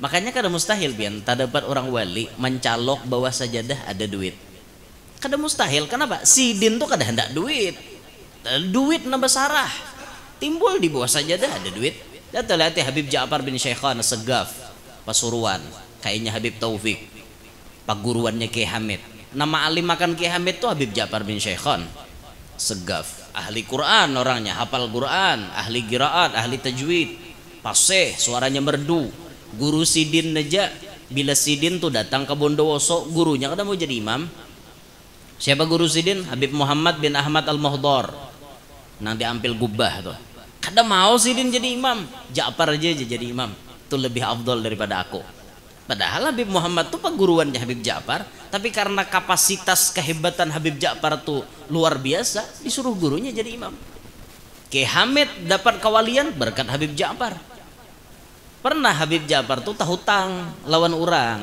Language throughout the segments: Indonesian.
Makanya kada mustahil bian tak dapat orang wali mencalok bawa sajadah ada duit. Kada mustahil, kenapa? Sidin tuh kada hendak duit. Duit nambah sarah. Timbul di bawah sajadah ada duit. Datang lihat Habib Ja'far bin Syaikhan Segaf Pasuruan, kayaknya Habib Taufik, paguruannya Kiai Hamid. Nama alim makan Kiai Hamid tuh Habib Ja'far bin Syaikhan Segaf. Ahli Quran orangnya, hafal Quran, ahli qiraat, ahli tajwid, fasih, suaranya merdu. Guru Sidin aja, bila Sidin tuh datang ke Bondowoso, gurunya kada mau jadi imam. Siapa guru Sidin? Habib Muhammad bin Ahmad Al-Muhdar. Nang diambil gubah tuh. Kada mau Sidin jadi imam, Ja'far aja jadi imam. Itu lebih afdol daripada aku. Padahal Habib Muhammad tuh paguruannya Habib Ja'far, tapi karena kapasitas kehebatan Habib Ja'far tuh luar biasa, disuruh gurunya jadi imam. Kiai Hamid dapat kewalian berkat Habib Ja'far. Pernah Habib Ja'far tuh tahutang lawan orang,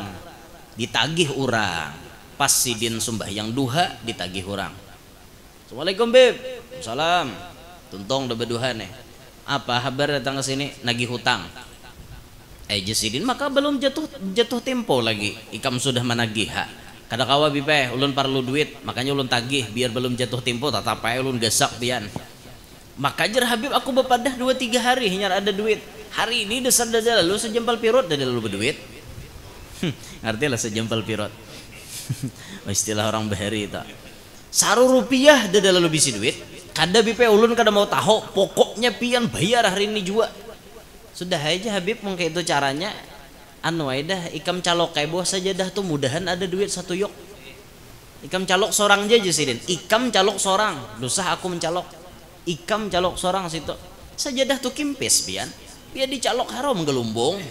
ditagih orang. Pas Sidin sembahyang duha ditagih orang. Assalamualaikum Bib. Salam. Tuntong udah berduha nih. Apa kabar datang ke sini? Nagih hutang. Sidin maka belum jatuh tempo lagi. Ikam sudah menagih. Kada kawa bipe, ulun perlu duit, makanya ulun tagih biar belum jatuh tempo tak tapai ulun gasak pian. Maka jar Habib aku bepadah 2-3 hari nyar ada duit. Hari ini desar dada lalu sejempal pirot dada lalu berduit. Ngerti lah sejempal pirot. Istilah orang bahari itu. Saru rupiah dada lalu bisi duit. Kada bipe ulun kada mau tahu, pokoknya pian bayar hari ini juga. Sudah aja Habib mungkin itu caranya. Anu dah ikam calok kayak bawah sajadah tuh mudahan ada duit 1 yok. Ikam calok seorang aja Sidin. Ikam calok seorang, dosa aku mencalok. Ikam calok seorang situ. Sajadah tuh kimpis pian. Dia dicalok haram gelumbung.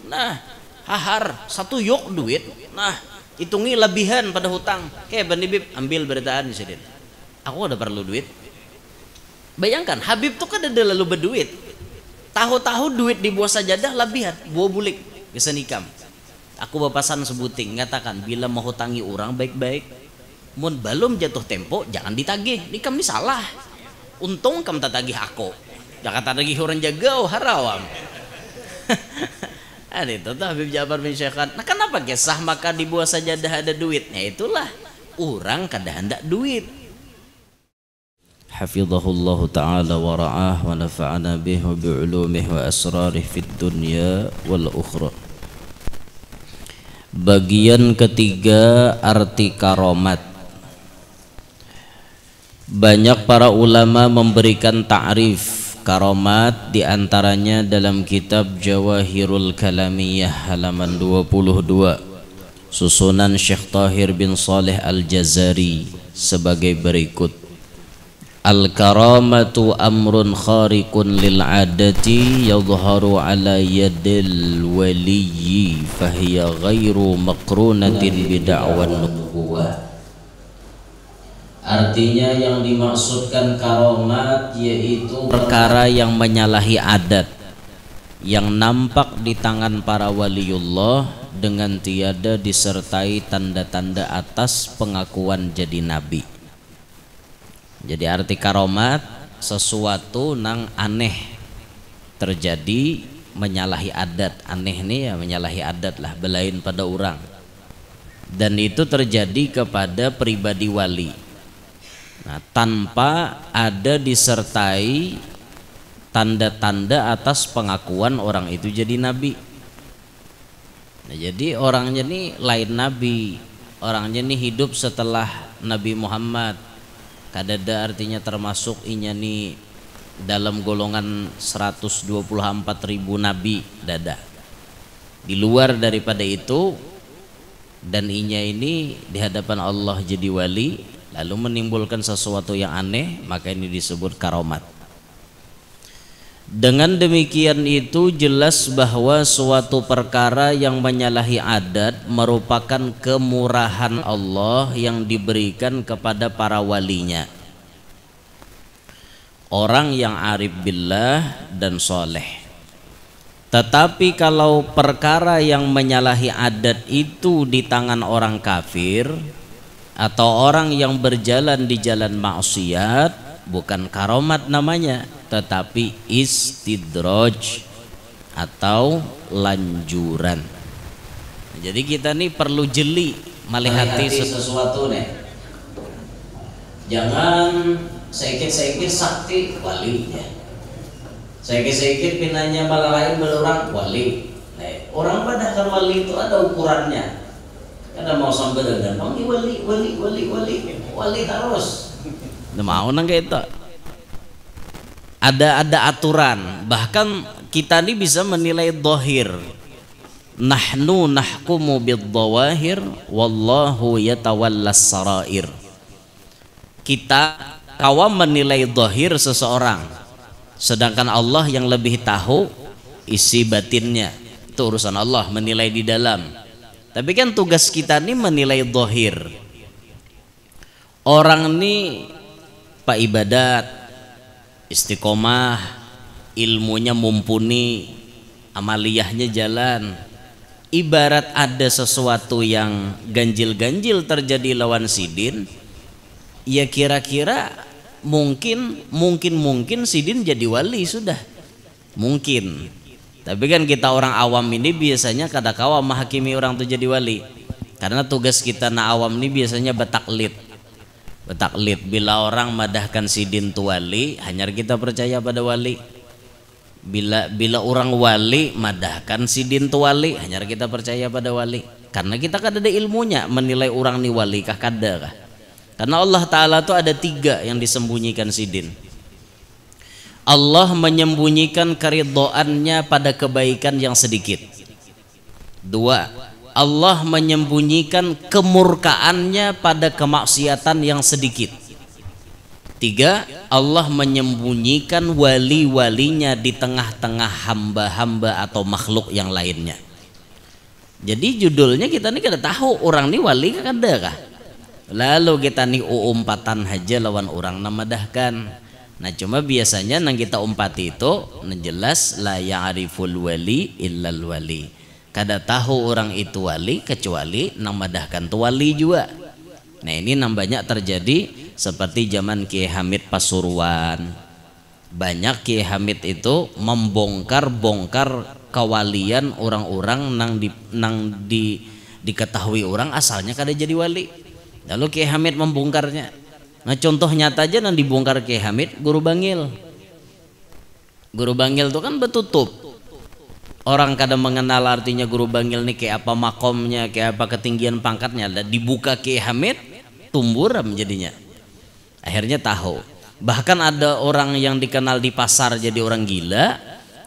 Nah, hahar 1 yok duit. Nah, hitungi lebihan pada hutang. Bani Bib ambil beritaan Sidin. Aku ada perlu duit. Bayangkan Habib tuh kan ada lalu berduit. Tahu-tahu duit di bawah sajadah lebihan, buah bulik bisa nikam. Aku bapasan sebuting ngatakan bila mau hutangi orang baik-baik, mun belum jatuh tempo jangan ditagih, nikam ini salah. Untung kam tak tagih aku, jangan tak tagih orang jagau harawam. Ada itu tuh Habib Ja'far bin Syaikhan. Nah kenapa gesah maka di bawah sajadah ada duitnya? Itulah orang kada hendak duit. Hafizahullahu ta'ala wa ra'ah wa nafa'ana bih wa bi'ulumih wa asrarih fid dunya wal ukhra. Bagian ketiga arti karomat. Banyak para ulama memberikan ta'rif karomat, diantaranya dalam kitab Jawahirul Kalamiyah halaman 22 susunan Syekh Tahir bin Saleh Al-Jazari sebagai berikut. Al-karamatu amrun khariqun lil adati yadhharu ala yadil waliyyi fahiya ghairu maqrunatin bida'wan nubuwah. Artinya yang dimaksudkan karomat yaitu perkara yang menyalahi adat, yang nampak di tangan para waliullah dengan tiada disertai tanda-tanda atas pengakuan jadi nabi. Jadi arti karomat sesuatu nang aneh terjadi menyalahi adat. Aneh nih ya menyalahi adat lah, belain pada orang. Dan itu terjadi kepada pribadi wali. Nah, tanpa ada disertai tanda-tanda atas pengakuan orang itu jadi nabi. Nah, jadi orangnya nih lain nabi, orangnya nih hidup setelah Nabi Muhammad. Kadada artinya termasuk inya nih dalam golongan 124.000 nabi dada. Di luar daripada itu dan inya ini di hadapan Allah jadi wali lalu menimbulkan sesuatu yang aneh, maka ini disebut karomat. Dengan demikian itu jelas bahwa suatu perkara yang menyalahi adat merupakan kemurahan Allah yang diberikan kepada para walinya, orang yang arif billah dan soleh. Tetapi kalau perkara yang menyalahi adat itu di tangan orang kafir atau orang yang berjalan di jalan maksiat, bukan karomat namanya, tetapi istidraj. atau lanjuran. Jadi kita nih perlu jeli melihati sesuatu nih. Jangan sedikit-sedikit sakti wali ya. Sedikit-sedikit pinanya malah lain berorang wali. Nah, orang padahal wali itu ada ukurannya. Kada mau sampai dengan wali harus. Mau nang itu. Ada aturan. Bahkan kita ini bisa menilai dhahir. Nahnu nahkumu bid-dhawahir wallahu yatawallas sarair. Kita kawam menilai dhahir seseorang, sedangkan Allah yang lebih tahu isi batinnya. Itu urusan Allah, menilai di dalam. Tapi kan tugas kita ini menilai dhahir. Orang ini pak ibadat, istiqomah, ilmunya mumpuni, amaliyahnya jalan. Ibarat ada sesuatu yang ganjil-ganjil terjadi lawan sidin, ya kira-kira mungkin sidin jadi wali sudah. Mungkin. Tapi kan kita orang awam ini biasanya kada kawa menghakimi orang itu jadi wali. Karena tugas kita na awam ini biasanya betaklid. Bila orang madahkan sidin tu wali, hanya kita percaya pada wali. Bila orang wali madahkan sidin tu wali, hanya kita percaya pada wali. Karena kita kada ada ilmunya menilai orang ni wali kah kada kah. Karena Allah Ta'ala tu ada 3 yang disembunyikan sidin. Allah menyembunyikan keridhoannya pada kebaikan yang sedikit. 2, Allah menyembunyikan kemurkaannya pada kemaksiatan yang sedikit. 3, Allah menyembunyikan wali-walinya di tengah-tengah hamba-hamba atau makhluk yang lainnya. Jadi judulnya kita nih kada tahu orang nih wali kah kada kah. Lalu kita nih umpatan aja lawan orang namadahkan. Nah cuma biasanya nang kita umpati itu jelas la ya'riful wali illal wali. Kada tahu orang itu wali kecuali namadahkan tu wali juga. Nah ini banyak terjadi seperti zaman Kiai Hamid Pasuruan. Banyak Kiai Hamid itu membongkar-bongkar kewalian orang-orang nang diketahui orang asalnya kada jadi wali. Lalu Kiai Hamid membongkarnya. Nah contoh nyata aja nang dibongkar Kiai Hamid Guru Bangil. Guru Bangil itu kan betutup. Orang kadang mengenal artinya Guru Bangil nih kayak apa makomnya, kayak apa ketinggian pangkatnya. Dibuka Kiai Hamid tumburam jadinya. Akhirnya tahu. Bahkan ada orang yang dikenal di pasar jadi orang gila,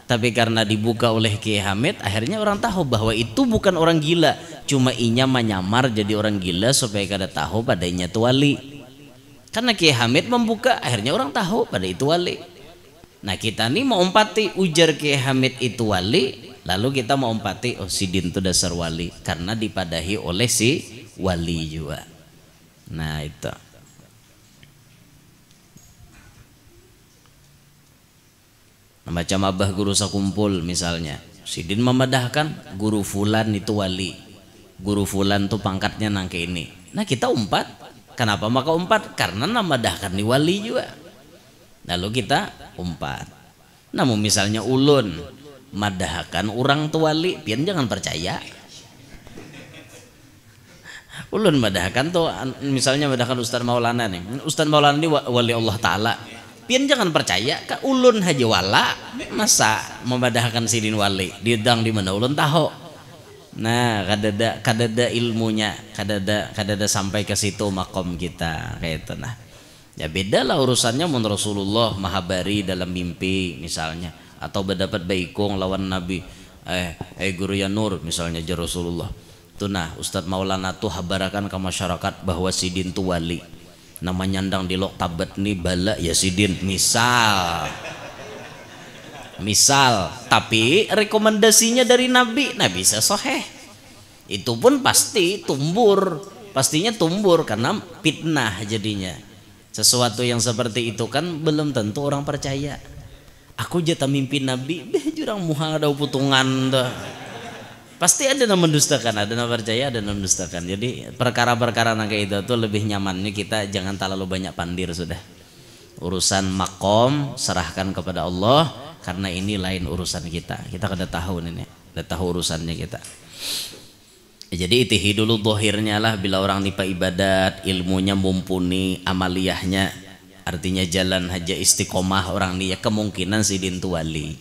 tapi karena dibuka oleh Kiai Hamid akhirnya orang tahu bahwa itu bukan orang gila, cuma inya menyamar jadi orang gila supaya kada tahu padanya itu wali. Karena Kiai Hamid membuka akhirnya orang tahu pada itu wali. Nah kita nih mau umpati ujar Kiai Hamid itu wali, lalu kita mau umpati oh sidin itu dasar wali karena dipadahi oleh si wali juga. Nah itu. Macam abah guru sakumpul misalnya, sidin memadahkan guru fulan itu wali, guru fulan tuh pangkatnya nangke ini. Nah kita umpat, kenapa maka umpat? Karena namadahkan ni wali juga. Lalu kita umpat. Namun misalnya ulun madahkan orang tu wali, pian jangan percaya. Ulun madahkan tuh misalnya madahkan Ustaz Maulana nih, Ustaz Maulana ini wali Allah Ta'ala. Pian jangan percaya ka ulun haja wala, masa memadahkan sidin wali diedang di mana ulun tahu. Nah kadada ilmunya, kadada sampai ke situ makom kita kayak itu. Nah ya beda lah urusannya mun Rasulullah mahabari dalam mimpi misalnya, atau berdapat baikung lawan Nabi guru ya Nur misalnya je Rasulullah tuh. Nah Ustadz Maulana tuh habarakan ke masyarakat bahwa sidin tuh wali, nama nyandang di lok tabat nih bala ya sidin misal tapi rekomendasinya dari Nabi bisa soheh, itu pun pastinya tumbur karena fitnah jadinya. Sesuatu yang seperti itu kan belum tentu orang percaya. Aku jatah mimpi Nabi jurang muha ada putungan dah. Pasti ada yang mendustakan, ada yang percaya, ada yang mendustakan. Jadi perkara-perkara kayak itu tuh lebih nyamannya kita jangan terlalu banyak pandir sudah. Urusan makom serahkan kepada Allah, karena ini lain urusan kita kada tahu ini, kada tahu urusannya kita. Jadi itihi dulu dohirnya lah, bila orang nipa ibadat, ilmunya mumpuni, amaliyahnya artinya jalan haja istiqomah orang nih, ya kemungkinan sidin tu wali.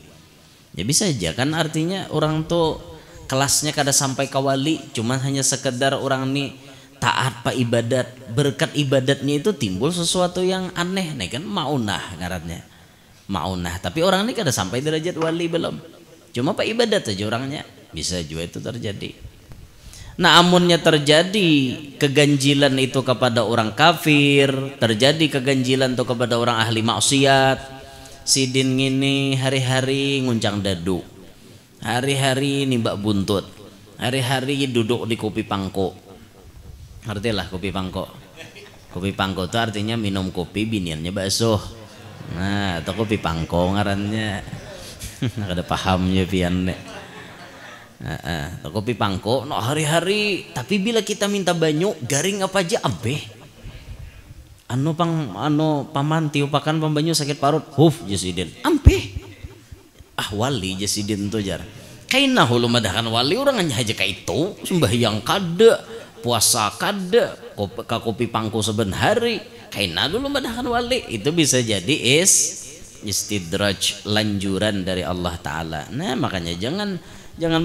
Ya bisa aja kan, artinya orang tuh kelasnya kada sampai ke wali, cuman hanya sekedar orang nih taat pak ibadat, berkat ibadatnya itu timbul sesuatu yang aneh nih kan, maunah ngarannya, maunah. Tapi orang ini kada sampai derajat wali belum, cuma pak ibadat aja orangnya, bisa juga itu terjadi. Nah amunnya terjadi keganjilan itu kepada orang kafir, terjadi keganjilan itu kepada orang ahli maksiat, sidin ngini hari-hari nguncang dadu, hari-hari nimbak buntut, hari-hari duduk di kopi pangko. Ngerti lah kopi pangko. Kopi pangko itu artinya minum kopi biniannya bakso. Nah, atau kopi pangko ngarannya. Kada pahamnya pian nek. Kopi pangko no hari-hari, tapi bila kita minta banyu garing apa aja ampe. Anu paman tiupakan pembanyu sakit parut. Huf jasidin. Ampe. Ah wali jasidin tuh jar. Kaina hulu madahan wali orang hanya aja kayak itu, sembahyang kada, puasa kada, kopi pangko seben hari, kaina dulu madahan wali. Itu bisa jadi istidraj, lanjuran dari Allah Ta'ala. Nah makanya jangan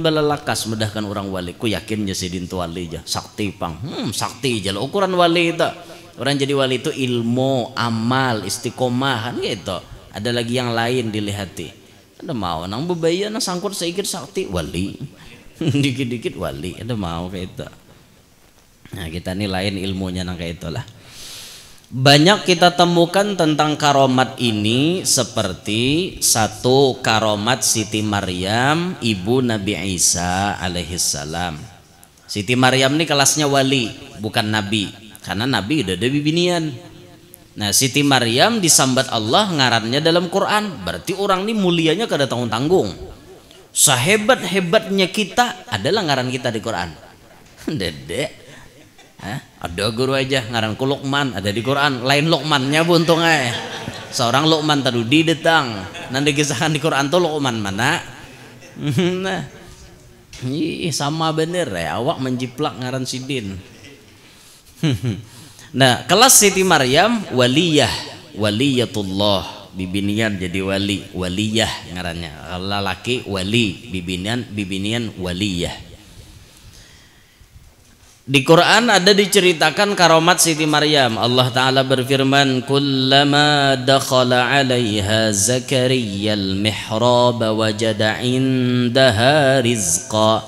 belalakas mudahkan orang wali. Ku yakin jasidin tu wali aja, sakti pang, sakti aja ukuran wali itu. Orang jadi wali itu ilmu, amal, istiqomah kan gitu. Ada lagi yang lain dilihati. Ada mau nang bebaya nang sangkut sedikit sakti wali, dikit-dikit wali. Ada mau kayak itu. Nah kita nih lain ilmunya nang kayak itulah. Banyak kita temukan tentang karomat ini, seperti satu karomat Siti Maryam ibu Nabi Isa alaihissalam. Siti Maryam ini kelasnya wali, bukan nabi, karena nabi udah ada bibinian. Nah Siti Maryam disambat Allah ngarannya dalam Quran, berarti orang ini mulianya kada tanggung-tanggung. Sehebat-hebatnya kita adalah ngaran kita di Quran. Dedek ada guru aja ngaranku Luqman, ada di Quran, lain Luqmannya buntung aja. Seorang Luqman tadi datang, nanti kisahkan di Quran tuh Luqman mana? Nah, sama bener ya, awak menjiplak ngaran sidin. Nah, kelas Siti Maryam waliyah, waliyatullah, bibinian jadi wali, waliyah ngarannya. Laki wali, bibinian waliyah. Di Quran ada diceritakan karomat Siti Maryam. Allah Ta'ala berfirman, kullama dakhala 'alaiha Zakariya al-mihrab wajada 'indaha rizqa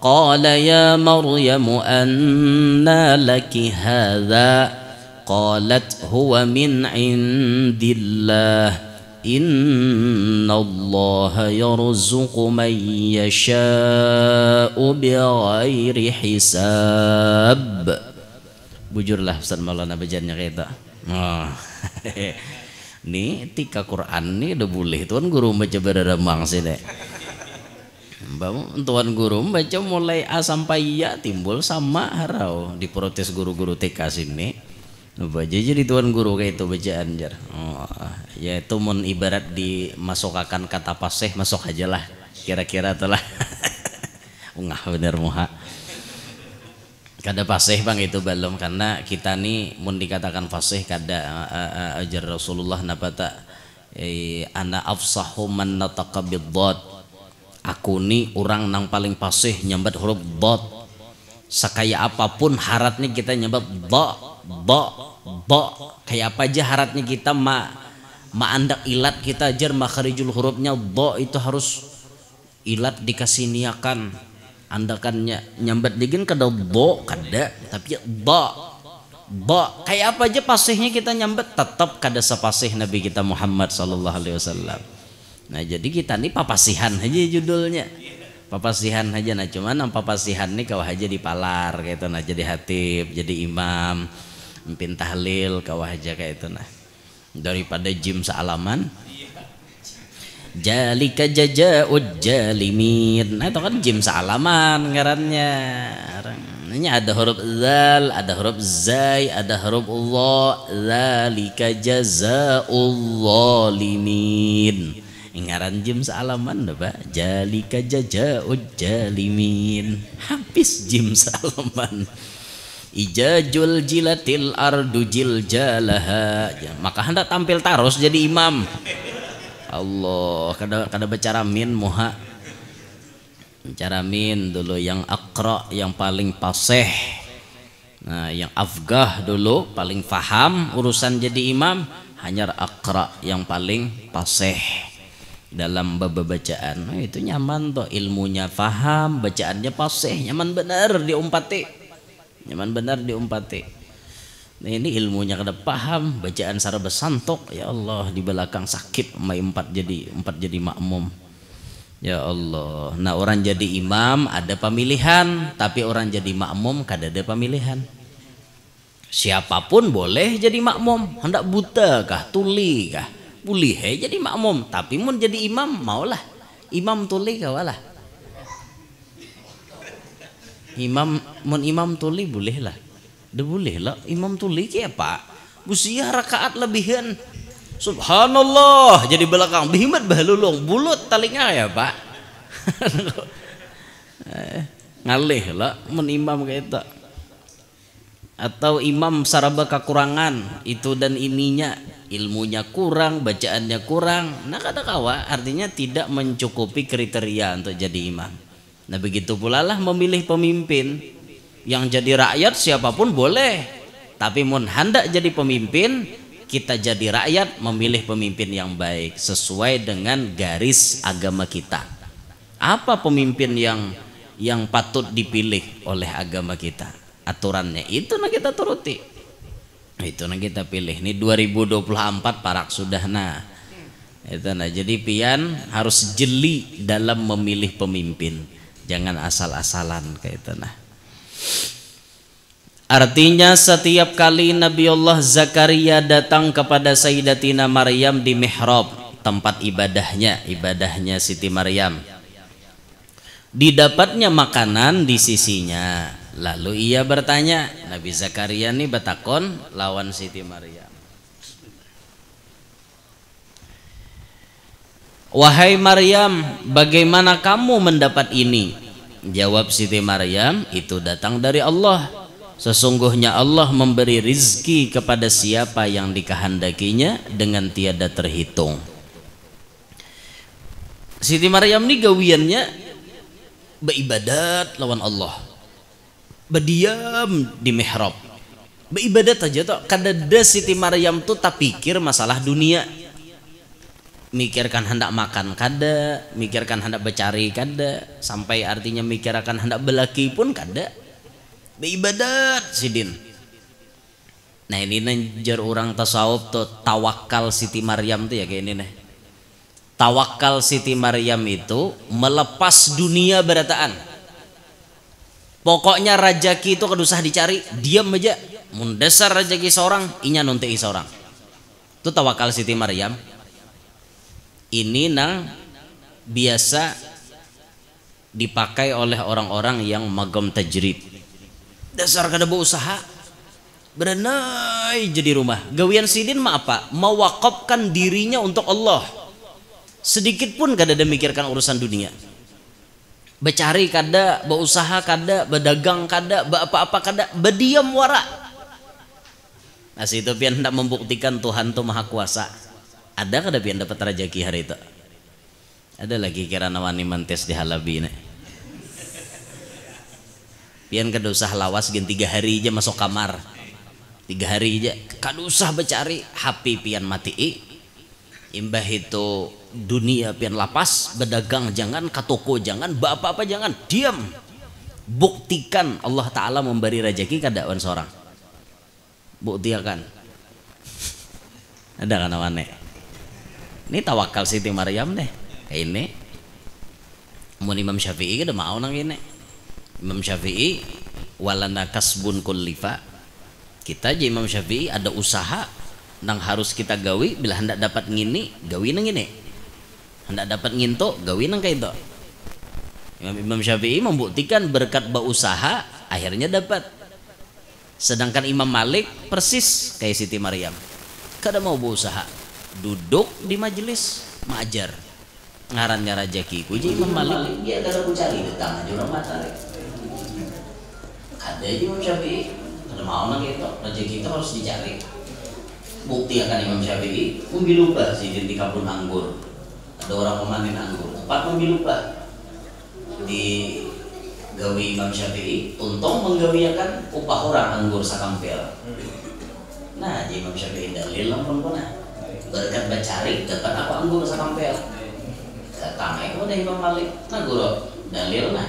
qala ya Maryam anna laki hadha qalat huwa min 'indillah innallaha yarzuqu man yasha'u bighairi hisab. Bujurlah Ustaz Maulana bajannya kayak itu. Oh. Nih tika Quran nih udah boleh tuan guru baca beremang sih deh. Tuan guru baca mulai A sampai Ya timbul sama harau diprotes guru-guru TK sini. Baca jadi tuan guru kayak itu bacaan jar. Oh, ya itu mun ibarat dimasukkan kata pasih masuk aja lah kira-kira telah. Ungah bener muha. Kada pasih bang itu belum, karena kita nih mun dikatakan fasih kada ajar Rasulullah nabata ana afsahu man nataqa bid-dhad. Aku nih orang nang paling fasih nyambat huruf dhad. Sakaya apapun haratnya kita nyambat dha kayak apa aja haratnya kita andak ilat kita ajar makharijul hurufnya dha itu harus ilat dikasih niakan andakannya nyambat digin kada dha kada tapi dha kayak apa aja pasihnya kita nyambat tetap kada sepasih Nabi kita Muhammad sallallahu alaihi wasallam. Nah jadi kita nih papasihan aja judulnya, papasihan aja. Nah cuman yang papasihan nih kau aja dipalar kayak itu, nah jadi hatib jadi imam mimpin tahlil kau aja kayak itu, nah daripada jim sealaman jalika jajaud jalimin. Nah itu kan jim sealaman ngarannya. Ini ada huruf zal, ada huruf zai, ada huruf Allah. Zalika jazaul zalimin. ngaran jim salaman dah Pak, jalika jajaud jalimin, habis jim salaman. Ijajul jilatil ardu jiljalaha, ya, maka hendak tampil taros jadi imam. Allah, kada baca min muha, bicara min dulu yang akra, yang paling fasih. Nah, yang afgah dulu paling faham urusan jadi imam, hanya akra yang paling fasih dalam bab bacaan. Nah, itu nyaman toh, ilmunya faham, bacaannya fasih, nyaman benar diumpati. Nyaman benar diumpati. Nah, ini ilmunya kada paham, bacaan sareng besantok, ya Allah di belakang sakit, empat jadi makmum. Ya Allah. Nah, orang jadi imam ada pemilihan, tapi orang jadi makmum kada ada pemilihan. Siapapun boleh jadi makmum, hendak buta kah, tuli kah, boleh jadi makmum, tapi mun jadi imam maulah. Imam tuli kah walah. Imam tuli boleh lah. Dah boleh lah imam tuli ke apa? Busia rakaat lebihan. Subhanallah jadi belakang bihimat bahalulung bulut talinga ya Pak. Ngalih lah mun imam kayak itu. Atau imam saraba kekurangan itu dan ininya, ilmunya kurang, bacaannya kurang. Nah kata kawa artinya tidak mencukupi kriteria untuk jadi imam. Nah begitu pula lah memilih pemimpin. Yang jadi rakyat siapapun boleh, tapi mun hendak jadi pemimpin, kita jadi rakyat memilih pemimpin yang baik sesuai dengan garis agama kita. Apa pemimpin yang patut dipilih oleh agama kita, aturannya itu nah kita turuti, itu nah kita pilih. Ini 2024 parak sudah nah itu nah, jadi pian harus jeli dalam memilih pemimpin. Jangan asal-asalan kayak itu nah. Artinya setiap kali Nabi Allah Zakaria datang kepada Sayyidatina Maryam di mihrab, tempat ibadahnya Siti Maryam, didapatnya makanan di sisinya. Lalu ia bertanya, Nabi Zakaria ini betakon lawan Siti Maryam, wahai Maryam, bagaimana kamu mendapat ini? Jawab Siti Maryam, itu datang dari Allah. Sesungguhnya Allah memberi rizki kepada siapa yang dikehendakinya dengan tiada terhitung. Siti Maryam ini gawiannya beribadat lawan Allah, berdiam di mihrab, beribadat aja tuh. Kadada Siti Maryam tuh tak pikir masalah dunia, mikirkan hendak makan kada, mikirkan hendak bercari kada, sampai artinya mikirkan hendak belaki pun kada, beribadat sidin. Nah ini nanjar orang tasawuf tuh tawakal Siti Maryam tuh ya kayak ini nih. Tawakal Siti Maryam itu melepas dunia berataan. Pokoknya rajaki itu kada usah dicari, diam aja. Mundasar rajaki seorang, inya nunti seorang. Itu tawakal Siti Maryam. Ini nang biasa dipakai oleh orang-orang yang magam tajrid. Dasar kada berusaha, berenai jadi rumah. Gawian sidin mah apa? Mewakafkan dirinya untuk Allah. Sedikit pun kada ada mikirkan urusan dunia. Bercari kada, berusaha kada, berdagang kada, apa-apa kada, berdiam wara. Nah situ pian hendak membuktikan Tuhan tuh maha kuasa. Ada kada pian dapat rezeki hari itu? Ada lagi kira nawani mantes di halabi nih. Pian kada usah lawas gen 3 hari aja masuk kamar. 3 hari aja kada usah bercari, HP pian mati. Imbah itu dunia pian lapas, berdagang jangan, ke toko jangan, apa-apa jangan, diam. Buktikan Allah Ta'ala memberi rezeki kada wan seorang. Buktikan. Ada kan awane? Ini tawakal Siti Maryam deh. Ini mun Imam Syafi'i kada mau nang ini. Imam Syafi'i walana kasbun kullifa. Kita aja Imam Syafi'i ada usaha nang harus kita gawi, bila hendak dapat ngini, gawi nang ini. Hendak dapat nginto, gawi nang kayak itu. Imam Syafi'i membuktikan berkat berusaha akhirnya dapat. Sedangkan Imam Malik persis kayak Siti Maryam. Kada mau berusaha, duduk di majelis majar, ngarannya rejeki ku jadi Imam Malik dia kada ku cari datang aja orang mata rek kada Imam Syafi'i kada mau nang itu rejeki itu harus dicari bukti akan Imam Syafi'i membilubah sidin di kebun anggur ada orang memanen anggur tepat membilubah di gawi Imam Syafi'i untung menggawiakan upah orang anggur sakampel nah jadi Imam Syafi'i dalil lampun kuna berkat bacari dapat apa anggur sakampel datang kepada Imam Malik nah guru dalil nah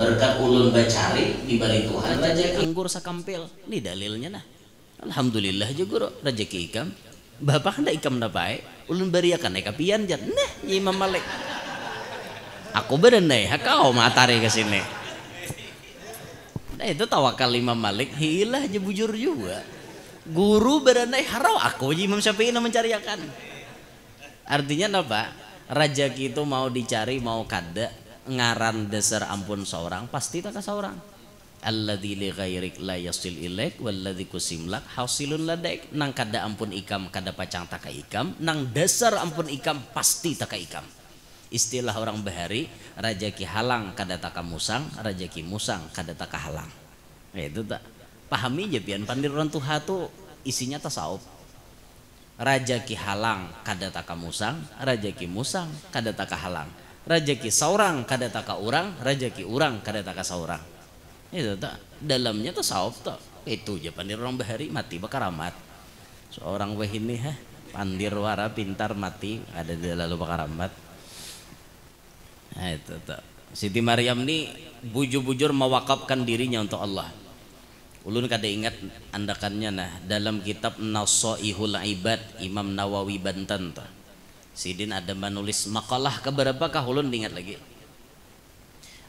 berkat ulun bacari dibalik Tuhan rezeki anggur sakampel ini dalilnya nah alhamdulillah aja guru rezeki ikam bapak hendak ikam dapai ulun bariakan kapian jan nah ya Imam Malik aku berenai kau matari ke sini nah itu tawakal Imam Malik hilah aja bujur juga guru berenai harau aku aja Imam Syafi'i mencariakan artinya apa rezeki itu mau dicari mau kada ngaran dasar ampun seorang pasti tak seorang alladzi li ghairik la yasil ilaik walladzi kusimlak hasilun ladaik nang kada ampun ikam kada pacang taka ikam nang dasar ampun ikam pasti taka ikam istilah orang bahari rezeki halang kada taka musang rezeki musang kada taka halang itu tak pahami aja pian pandir orang tuha tuh isinya tasawuf rezeki halang kada taka musang rezeki musang kada taka halang rezeki saurang kada taka urang rezeki urang kada taka saurang itu tak dalamnya tasawuf tak itu aja pandir orang bahari mati bakaramat seorang weh ini pandir wara pintar mati ada di lalu bakaramat nah itu tak Siti Maryam ini bujur-bujur mewakafkan dirinya untuk Allah ulun kada ingat andakannya nah dalam kitab Nasaihul Ibad Imam Nawawi Banten tuh Sidin ada menulis makalah keberapakah ulun ingat lagi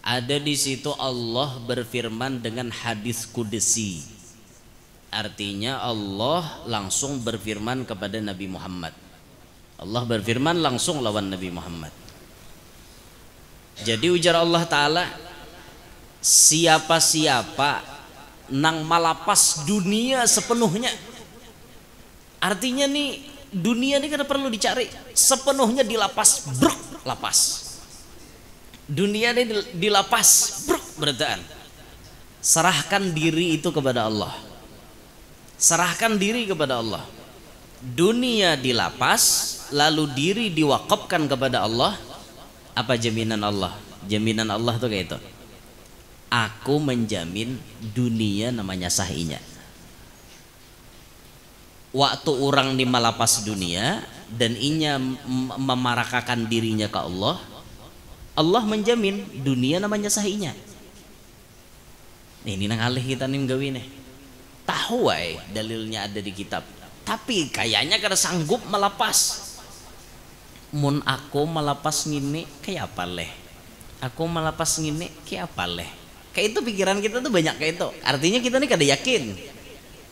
ada di situ Allah berfirman dengan hadis qudsi artinya Allah langsung berfirman kepada Nabi Muhammad Allah berfirman langsung lawan Nabi Muhammad jadi ujar Allah Ta'ala siapa-siapa nang malapas dunia sepenuhnya artinya nih dunia ini kada perlu dicari sepenuhnya dilapas bruk lapas dunia ini dilapas bruk berataan serahkan diri itu kepada Allah serahkan diri kepada Allah dunia dilapas lalu diri diwakafkan kepada Allah apa jaminan Allah tuh kayak itu aku menjamin dunia namanya sahinya waktu orang di malapas dunia dan inya memarakakan dirinya ke Allah Allah menjamin dunia namanya sahinya ini nang alih kita nih gawi nih tahu dalilnya ada di kitab tapi kayaknya kada sanggup melapas mun aku melapas ngini kayak apa leh aku melapas ngini kayak apa leh kayak itu pikiran kita tuh banyak kayak itu artinya kita nih kada yakin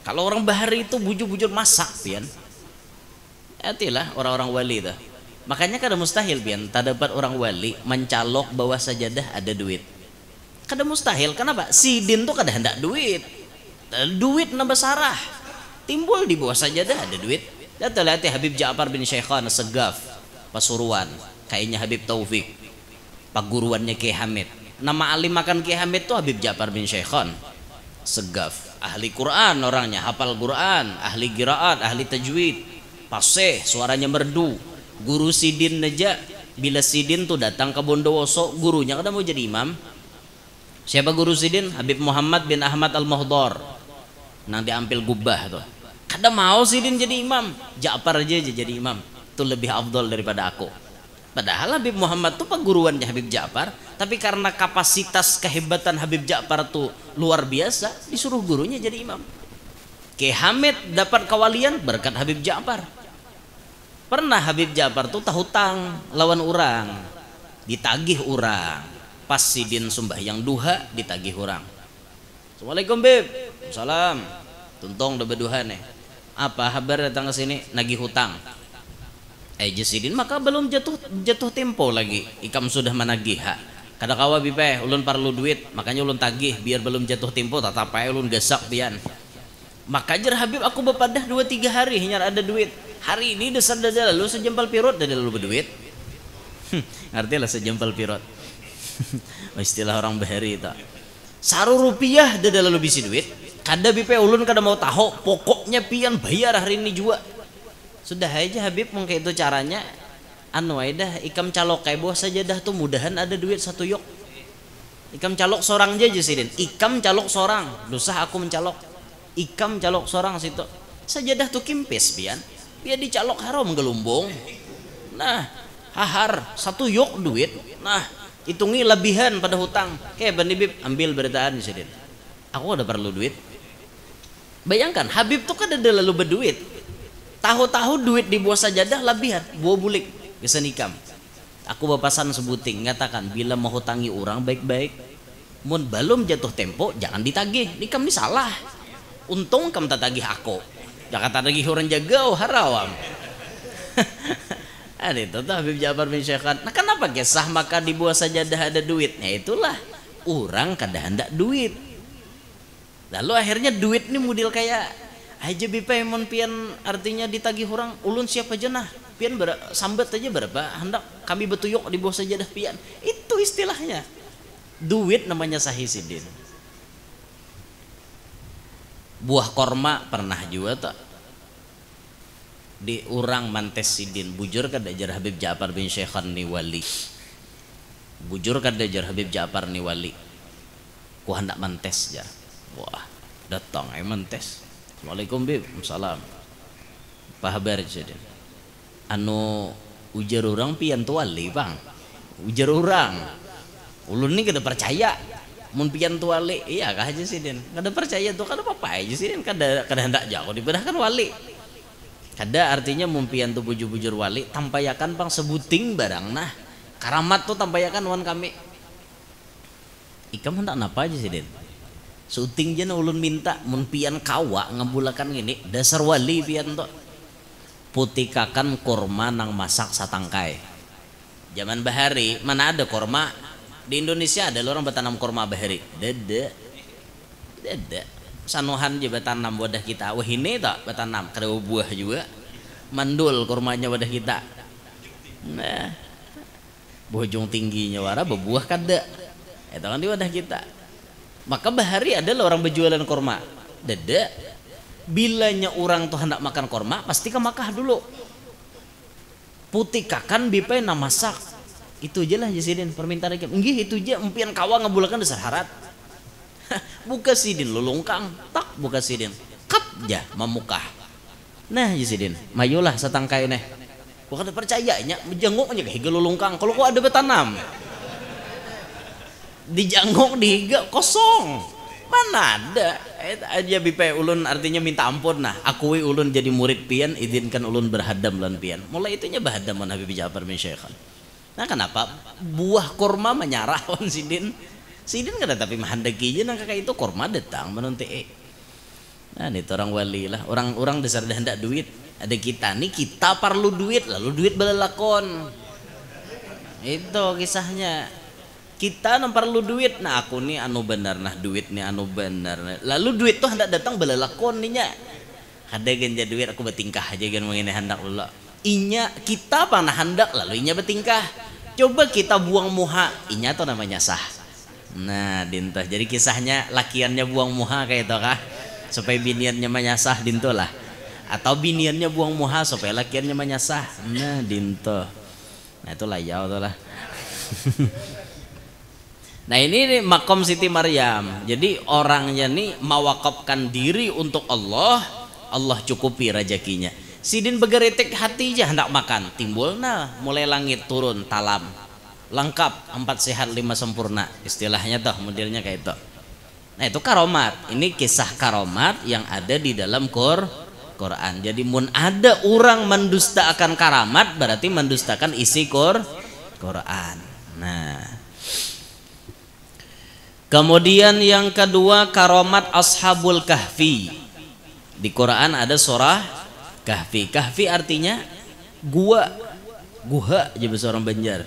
kalau orang bahari itu bujur-bujur masak pian itulah orang-orang wali tuh makanya kada mustahil pian tak dapat orang wali mencalok bawah sajadah ada duit kada mustahil kenapa sidin tuh kada hendak duit nambah sarah timbul di bawah sajadah ada duit datang lihat Habib Ja'far bin Syaikhan Segaf Pasuruan kayaknya Habib Taufik paguruannya Kiai Hamid nama alim makan Kiai Hamid tuh Habib Ja'far bin Syaikhan Segaf ahli Quran orangnya hafal Quran ahli qiraat ahli tajwid fasih suaranya merdu guru sidin aja bila sidin tuh datang ke Bondowoso gurunya kada mau jadi imam siapa guru sidin Habib Muhammad bin Ahmad Al-Muhdar nang diambil gubah tuh kada mau sidin jadi imam Ja'far aja jadi imam itu lebih afdol daripada aku padahal Habib Muhammad tuh paguruannya Habib Ja'far tapi karena kapasitas kehebatan Habib Ja'far tuh luar biasa disuruh gurunya jadi imam Kiai Hamid dapat kawalian berkat Habib Ja'far pernah Habib Ja'far tuh tahutang lawan orang ditagih orang pas sidin sembahyang duha ditagih orang Assalamualaikum Bib salam tuntong udah berduha nih apa kabar datang ke sini nagih hutang Jasidin maka belum jatuh tempo lagi ikam sudah menagih kada kawa bipe ulun perlu duit makanya ulun tagih biar belum jatuh tempo tak tapai ulun gasak pian maka jar Habib aku bepadah 2-3 hari nyar ada duit hari ini desar dada lalu sejempal pirut dada lalu berduit Ngerti lah sejempel pirot. Istilah orang bahari itu. Saru rupiah ada lalu bisi duit. Kada bipe ulun kada mau tahu. Pokoknya pian bayar hari ini juga. Sudah aja Habib mungkin itu caranya. Anu dah ikam calok kayak bawah sajadah tuh mudahan ada duit 1 yok. Ikam calok seorang aja Sidin. Ikam calok seorang. Dosah aku mencalok. Ikam calok seorang situ. Sajadah tuh kimpis pian. Dia dicalok haram gelumbung. Nah, hahar 1 yok duit. Nah, hitungi lebihan pada hutang. Bani Bib ambil beritaan Sidin. Aku ada perlu duit. Bayangkan Habib tuh kan ada lalu berduit. Tahu-tahu duit di bawah sajadah lebihan. Buah bulik. Bisa nikam. Aku bapasan sebuting ngatakan bila mau hutangi orang baik-baik. Mun belum jatuh tempo jangan ditagih. Nikam ini salah. Untung kam tak tagih aku. Jangan tak tagih orang jagau harawam. Ada itu tuh Habib Ja'far bin Syekhan. Nah kenapa kisah maka di bawah sajadah ada duit? Nah itulah orang kada hendak duit. Lalu akhirnya duit ini model kayak aja bipa mon pian artinya ditagih orang ulun siapa aja nah pian sambat aja berapa hendak kami betuyuk di bawah sajadah pian. Itu istilahnya. Duit namanya sahih Sidin. Buah korma pernah juga tak di orang mantes Sidin. Bujur kada jar Habib Ja'far bin Syekhan ni wali. Bujur kada jar Habib Ja'far ni wali. Ku hendak mantes jar. Wah, datang mantes. Assalamualaikum Bib. Salam. Apa kabar Sidin? Anu ujar orang pian tu wali bang. Ujar orang. Ulun ni kada percaya. Mun pian tu wali, iya kah aja Sidin. Kada percaya tuh kada apa-apa aja Sidin. Kada hendak jauh dibedahkan wali. Kada artinya mun pian tu bujur-bujur wali tampayakan pang sebuting barang nah. Karamat tuh tampayakan wan kami. Ikam hendak napa aja Sidin? Suting jen ulun minta mun pian kawa ngabulakan gini dasar wali pian tuh. Putikakan kurma nang masak satangkai. Zaman bahari mana ada kurma? Di Indonesia ada orang bertanam kurma bahari. Dede. Sanuhan je bertanam wadah kita. Wah ini tak bertanam kada buah juga. Mandul kurmanya wadah kita. Nah. Bojong tingginya wara berbuah kada. Itu kan di wadah kita. Maka bahari ada orang berjualan kurma. Dede. Bilanya orang tuh hendak makan kurma pasti ke Makkah dulu. Putikakan bipai na masak. Itu aja lah Sidin permintaan kita. Nggih itu aja empian kawa ngabulakan dasar harat. Buka Sidin lulungkang tak buka Sidin. Kap ja memukah. Nah Sidin mayulah satangkai neh. Gua kada percayanya menjenguknya ke higa lulungkang. Kalau kau ada betanam. Dijanguk di higa kosong. Mana ada aja bipai ulun artinya minta ampun nah. Akui ulun jadi murid pian izinkan ulun berhadam lan pian. Mulai itunya berhadam man Habib Ja'far bin Syekhan. Nah kenapa buah kurma menyarah on Sidin? Sidin kada tapi mahandaki aja nang kakak itu kurma datang menunti. Nah itu orang wali lah. Orang dasar dah hendak duit. Ada kita nih kita perlu duit lalu duit belalakon. Itu kisahnya. Kita nang perlu duit. Nah aku nih anu benar nah duit nih anu benar. Lalu duit tuh hendak datang belalakon nih nya. Ada ganja duit aku bertingkah aja kan mengenai hendak dulu. Inya kita panah hendak lalu inya bertingkah. Coba kita buang muha, inya tuh namanya sah. Nah, dintoh. Jadi kisahnya lakiannya buang muha kayak itu kah? Supaya biniannya menyasah dintoh lah. Atau biniannya buang muha supaya lakiannya menyasah. Nah, dintoh. Nah, itu layau tuh lah. Nah, ini makom Siti Maryam. Jadi orangnya nih mewakafkan diri untuk Allah, Allah cukupi rezekinya. Sidin begeretik hati aja hendak makan timbul nah mulai langit turun talam lengkap 4 sehat 5 sempurna istilahnya tuh modelnya kayak itu. Nah itu karomat. Ini kisah karomat yang ada di dalam Quran. Jadi mun ada orang mendustakan karamat berarti mendustakan isi Quran. Nah kemudian yang kedua karomat Ashabul Kahfi. Di Quran ada surah Kahfi. Kahfi artinya guha aja bahasa orang Banjar.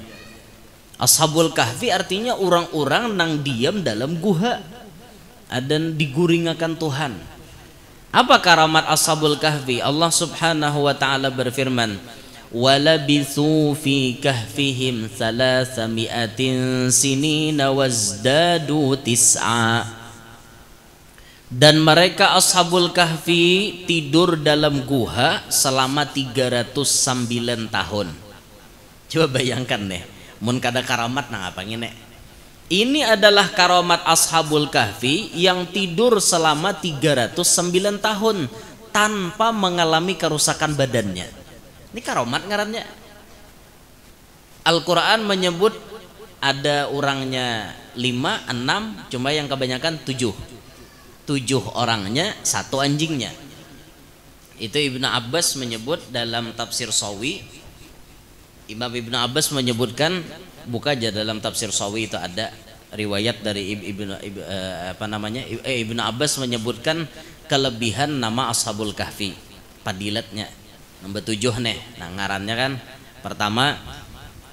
Ashabul Kahfi artinya orang-orang nang diam dalam guha dan diguringakan Tuhan. Apa karamat Ashabul Kahfi? Allah Subhanahu wa taala berfirman, walabithu fi kahfihim 300 sinina wazdadu tis'a. Dan mereka ashabul kahfi tidur dalam guha selama 309 tahun. Coba bayangkan deh, mun kada karamat nah apa ngene. Ini adalah karamat ashabul kahfi yang tidur selama 309 tahun tanpa mengalami kerusakan badannya. Ini karamat ngarannya. Al-Quran menyebut ada orangnya 5, 6, cuma yang kebanyakan 7 orangnya, 1 anjingnya. Itu Ibnu Abbas menyebut dalam tafsir Sawi. Imam Ibnu Abbas menyebutkan, buka aja dalam tafsir Sawi itu ada riwayat dari Ibnu Abbas menyebutkan kelebihan nama Ashabul Kahfi, padilatnya nomor 7 nih. Nah ngarannya kan pertama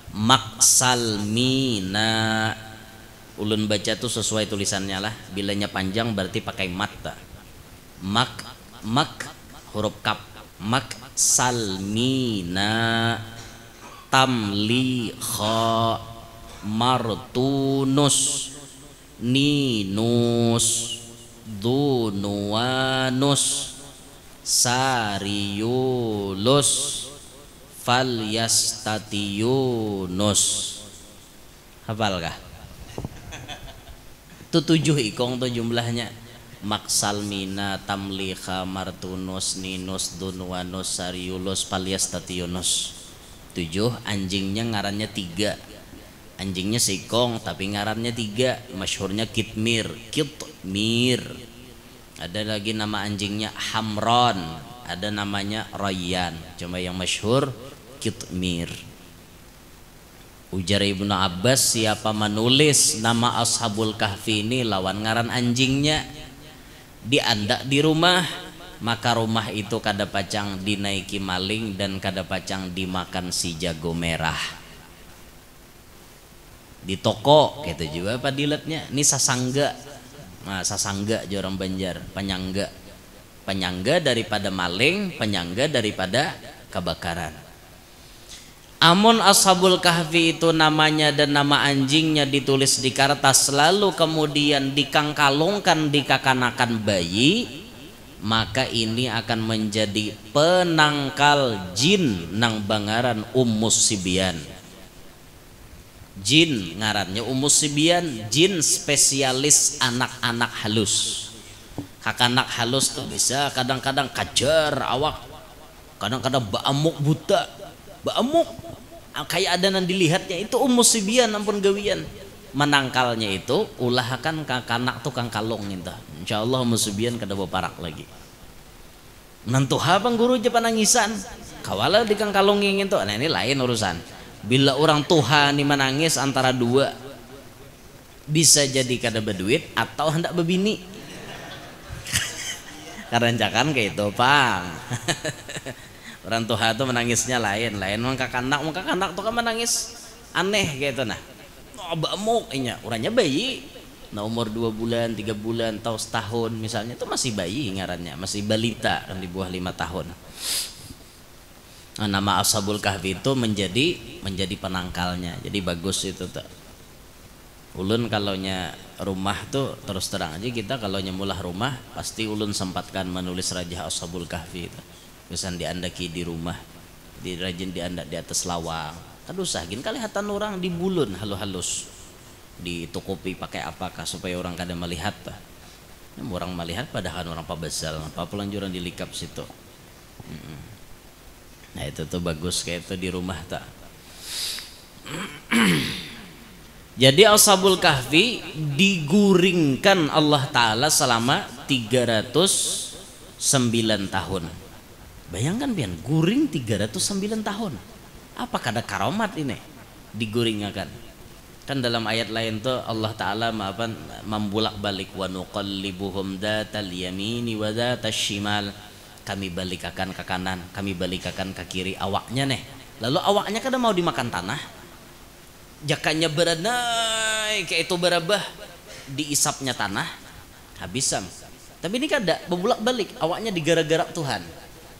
Maksalmina, ulun baca tuh sesuai tulisannya lah, bilanya panjang berarti pakai mata. Mak huruf kap, Maksalmina tamlikha martunus ninus dunuanus sariyulus falyastatiyunus. Hafal kah? Itu 7 ikong tuh jumlahnya. Maksalmina tamlikha martunus ninus dunuanus sariyulus falyastatiyunus. 7. Anjingnya ngarannya 3. Anjingnya sikong tapi ngarannya 3. Masyhurnya Kitmir. Ada lagi nama anjingnya Hamron, ada namanya Rayyan, cuma yang masyhur Kitmir. Ujar Ibnu Abbas, siapa menulis nama Ashabul Kahfi ini lawan ngaran anjingnya, diandak di rumah, maka rumah itu kada pacang dinaiki maling dan kada pacang dimakan si jago merah. Di toko gitu juga padilatnya. Ini sasangga. Nah, sasangga aja orang Banjar, penyangga daripada maling, penyangga daripada kebakaran. Amun Ashabul Kahfi itu namanya dan nama anjingnya ditulis di kertas lalu kemudian dikangkalungkan di kakanakan bayi, maka ini akan menjadi penangkal jin nang bangaran Ummus Sibyan. Jin ngarannya Ummus Sibyan, jin spesialis anak-anak halus. Kakanak halus tuh bisa kadang-kadang kajar awak, kadang-kadang baamuk buta, baamuk kayak ada yang dilihatnya, itu Ummus Sibyan ampun gawian. Menangkalnya itu ulah akan kakanak tukang kalong itu. Insyaallah Ummus Sibyan kada baparak lagi. Nantuha bang guru je panangisan, kawala di kang kalong itu. Nah ini lain urusan. Bila orang tua nih menangis antara 2, bisa jadi kada berduit atau hendak berbini. Karena jangan kayak itu pang. Orang tua tuh menangisnya lain maka kanak tuh kan menangis aneh gitu nah. Oh bamuk inya, orangnya bayi. Nah umur 2 bulan, 3 bulan, atau setahun misalnya itu masih bayi ngarannya, masih balita kan di bawah 5 tahun. Nah, nama Ashabul Kahfi itu menjadi penangkalnya. Jadi bagus itu tuh. Ulun kalaunya rumah tuh terus terang aja kita kalaunya mulah rumah pasti ulun sempatkan menulis Rajah Ashabul Kahfi itu. Biasanya diandaki di rumah, dirajin diandak di atas lawang. Aduh saking kelihatan orang di bulun halus ditukupi pakai apakah supaya orang kada melihat tuh. Orang melihat padahal orang pabasal, apa pelanjuran dilikap situ. Nah itu tuh bagus kayak itu di rumah tak. Jadi Ashabul Kahfi diguringkan Allah Ta'ala selama 309 tahun. Bayangkan pian, guring 309 tahun. Apa kada karamat ini diguringakan? Kan dalam ayat lain tuh Allah Ta'ala membulak balik wa nuqallibuhum datal yamini wa datal shimal. Kami balikakan ke kanan, kami balikakan ke kiri awaknya nih. Lalu awaknya kada mau dimakan tanah. Jakanya beranai kayak itu berabah diisapnya tanah habis sam. Tapi ini kada bebulak balik awaknya digara-gara Tuhan.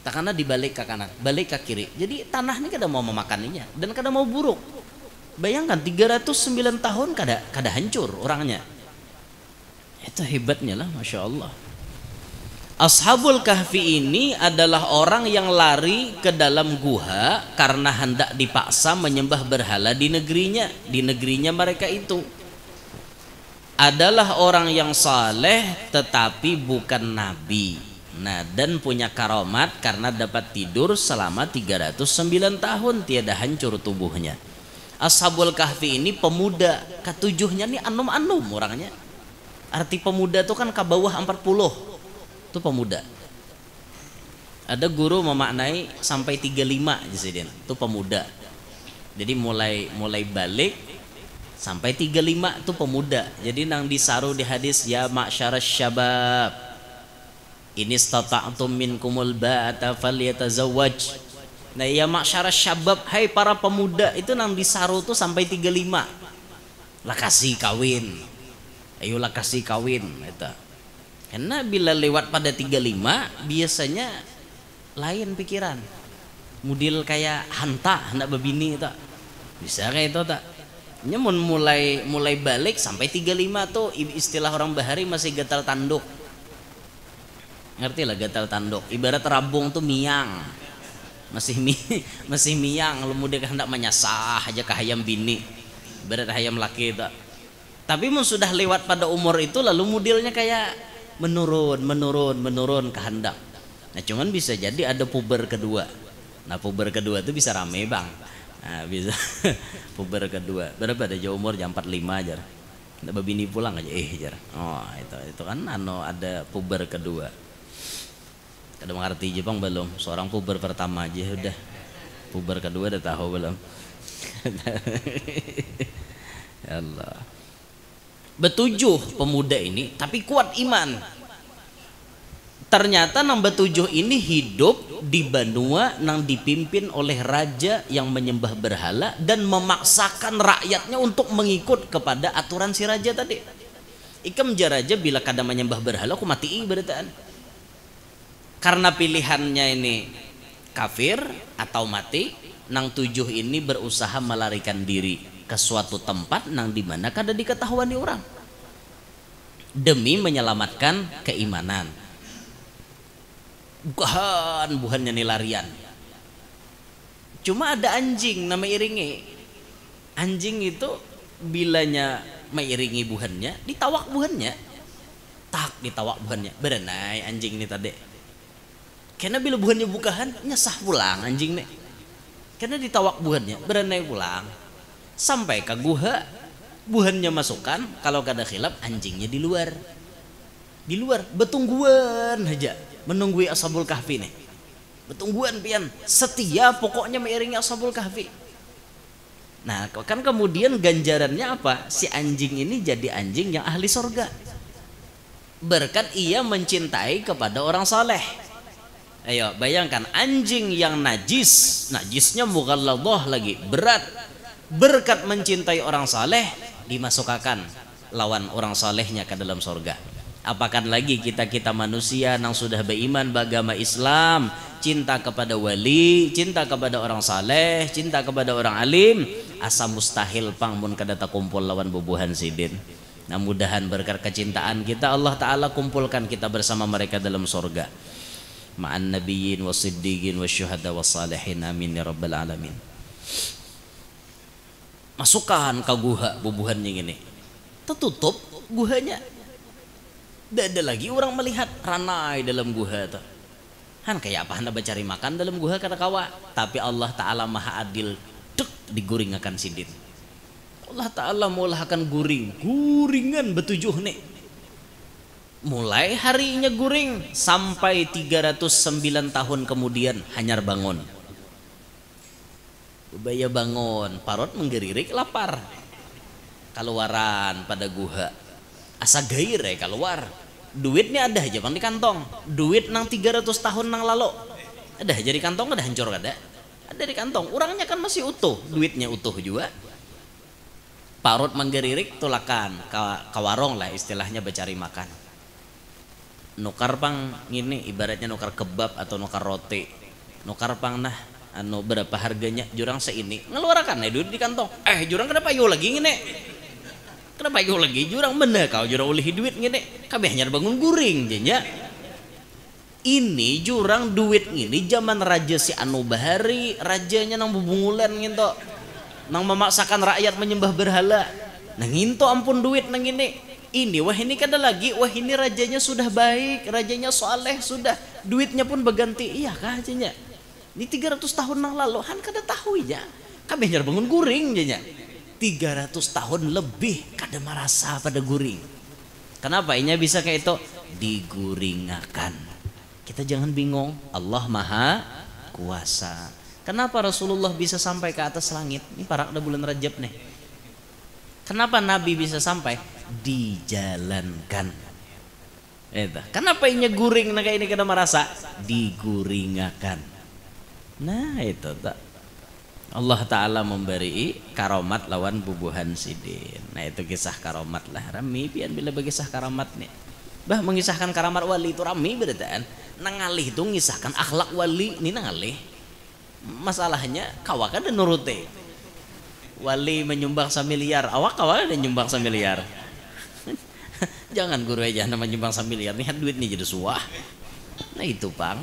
takana dibalik ke kanan, balik ke kiri. Jadi tanah ini kada mau memakaninya dan kada mau buruk. Bayangkan 309 tahun kada hancur orangnya. Itu hebatnya lah, Masya Allah. Ashabul Kahfi ini adalah orang yang lari ke dalam guha karena hendak dipaksa menyembah berhala di negerinya. Di negerinya mereka itu adalah orang yang saleh tetapi bukan nabi. Nah, dan punya karamat karena dapat tidur selama 309 tahun tiada hancur tubuhnya. Ashabul Kahfi ini pemuda, ketujuhnya nih anum-anum orangnya. Arti pemuda itu kan ke bawah 40. Itu pemuda. Ada guru memaknai sampai 35 jadi itu pemuda. Jadi mulai balik sampai 35 itu pemuda. Jadi nang disaru di hadis ya ma'syarasy syabab ini istata'tum minkumul ba'ata falyatazawwaj. Nah ya ma'syarasy syabab, hai para pemuda, itu nang disaru tuh sampai 35. Lah kasih kawin. Ayolah kasih kawin eta. Karena bila lewat pada 35 biasanya lain pikiran. Mudil kayak hanta hendak bebini tak. Bisa kayak itu tak. Nyamun mulai balik sampai 35 tuh istilah orang bahari masih gatal tanduk. Ngerti lah gatal tanduk. Ibarat rabung tuh miang. Masih miang, lu muda hendak menyasah aja ke hayam bini. Ibarat hayam laki tak. Tapi mun sudah lewat pada umur itu lalu mudilnya kayak menurun kehendak. Nah cuman bisa jadi ada puber kedua. Nah puber kedua itu bisa rame bang. Nah bisa puber kedua. Berapa ada jauh umur jam 45 aja. Nggak babini pulang aja jar. Oh itu kan ada puber kedua. Kada mengerti Jepang belum. Seorang puber pertama aja udah. Puber kedua udah tahu belum. Ya Allah. Betujuh pemuda ini tapi kuat iman. Ternyata nang betujuh ini hidup di Banua nang dipimpin oleh raja yang menyembah berhala dan memaksakan rakyatnya untuk mengikut kepada aturan si raja tadi. Ikam raja bila kada menyembah berhala aku mati beritaan. Karena pilihannya ini kafir atau mati, nang tujuh ini berusaha melarikan diri ke suatu tempat nang dimana kada diketahuan orang demi menyelamatkan keimanan. Buhannya nih larian. Cuma ada anjing nama iringi. Anjing itu bilanya meiringi buhannya, ditawak buhannya. Tak ditawak buhannya. Berenai anjing ini tadi. Karena bila buhannya bukahan nyesah pulang anjing nih. Karena ditawak buhannya, berenai pulang. Sampai ke guha, buhannya masukkan, kalau kada khilaf anjingnya di luar betungguan aja menunggui Ashabul Kahfi nih, betungguan pian setia pokoknya mengiringi Ashabul Kahfi. Nah kan kemudian ganjarannya apa? Si anjing ini jadi anjing yang ahli surga berkat ia mencintai kepada orang saleh. Ayo bayangkan anjing yang najisnya mughalladhah lagi berat, berkat mencintai orang saleh dimasukkan lawan orang salehnya ke dalam surga. Apakan lagi kita manusia yang sudah beriman beragama Islam, cinta kepada wali, cinta kepada orang saleh, cinta kepada orang alim, asa mustahil pang mun kada takumpul lawan bubuhan sidin. Nah mudahan berkat kecintaan kita Allah Ta'ala kumpulkan kita bersama mereka dalam surga. Ma'an nabiyyin wasiddiqin wasyuhada wassalihin amin ya rabbal alamin. Masukkan ke guha bubuhannya gini, tertutup guhanya. Tidak ada lagi orang melihat ranai dalam guha itu. Han kayak apa hendak mencari makan dalam guha kata kawa. Tapi Allah Ta'ala maha adil, dek diguring akan sidin. Allah Ta'ala mulahkan guringan betujuh nih. Mulai harinya guring sampai 309 tahun kemudian hanyar bangun. Ubaya bangun, parot menggeririk lapar. Keluaran pada guha. Asa gair keluar. Duitnya ada aja bang di kantong. Duit nang 300 tahun nang lalu. Ada aja di kantong, ada hancur kada. Ada di kantong. Orangnya kan masih utuh, duitnya utuh juga. Parut menggeririk tulakan ke warung lah istilahnya bercari makan. nukar pang ini ibaratnya nukar kebab atau nukar roti, nukar pang nah anu berapa harganya, jurang seini ngeluarkan duit di kantong, jurang kenapa yo lagi ngene, kenapa yo lagi jurang bener kau jurang ulih duit ngene, kabehnya bangun guring jenya. Ini jurang duit ini zaman raja si anu bahari, rajanya nang bubungulan gitu, nang memaksakan rakyat menyembah berhala, nang nginto ampun duit nang ini wah ini kada lagi, wah ini rajanya sudah baik, rajanya soleh sudah, duitnya pun berganti, iya kah jenya. Ini 300 tahun nang lalu han kada tahu ya, kabehnya bangun guring jenya. 300 tahun lebih kada merasa pada guring. Kenapa inya bisa kayak itu? Diguringakan. Kita jangan bingung, Allah Maha Kuasa. Kenapa Rasulullah bisa sampai ke atas langit? Ini parak ada bulan Rajab nih. Kenapa Nabi bisa sampai? Dijalankan. Kenapa inya guring nah kayak ini kada merasa? Diguringakan. Nah itu tak. Allah Ta'ala memberi karomat lawan bubuhan sidin. Nah itu kisah karomat lah. Rami pian bila berkisah karomat nih. Bah mengisahkan karamat wali itu rami berdaan. Nangalih itu mengisahkan akhlak wali ini nangalih. Masalahnya kawakan dan nurute. Wali menyumbang samiliar, awak kawakan dan nyumbang samiliar. Jangan guru aja nama nyumbang samiliar nih duit nih jadi suah. Nah itu pang.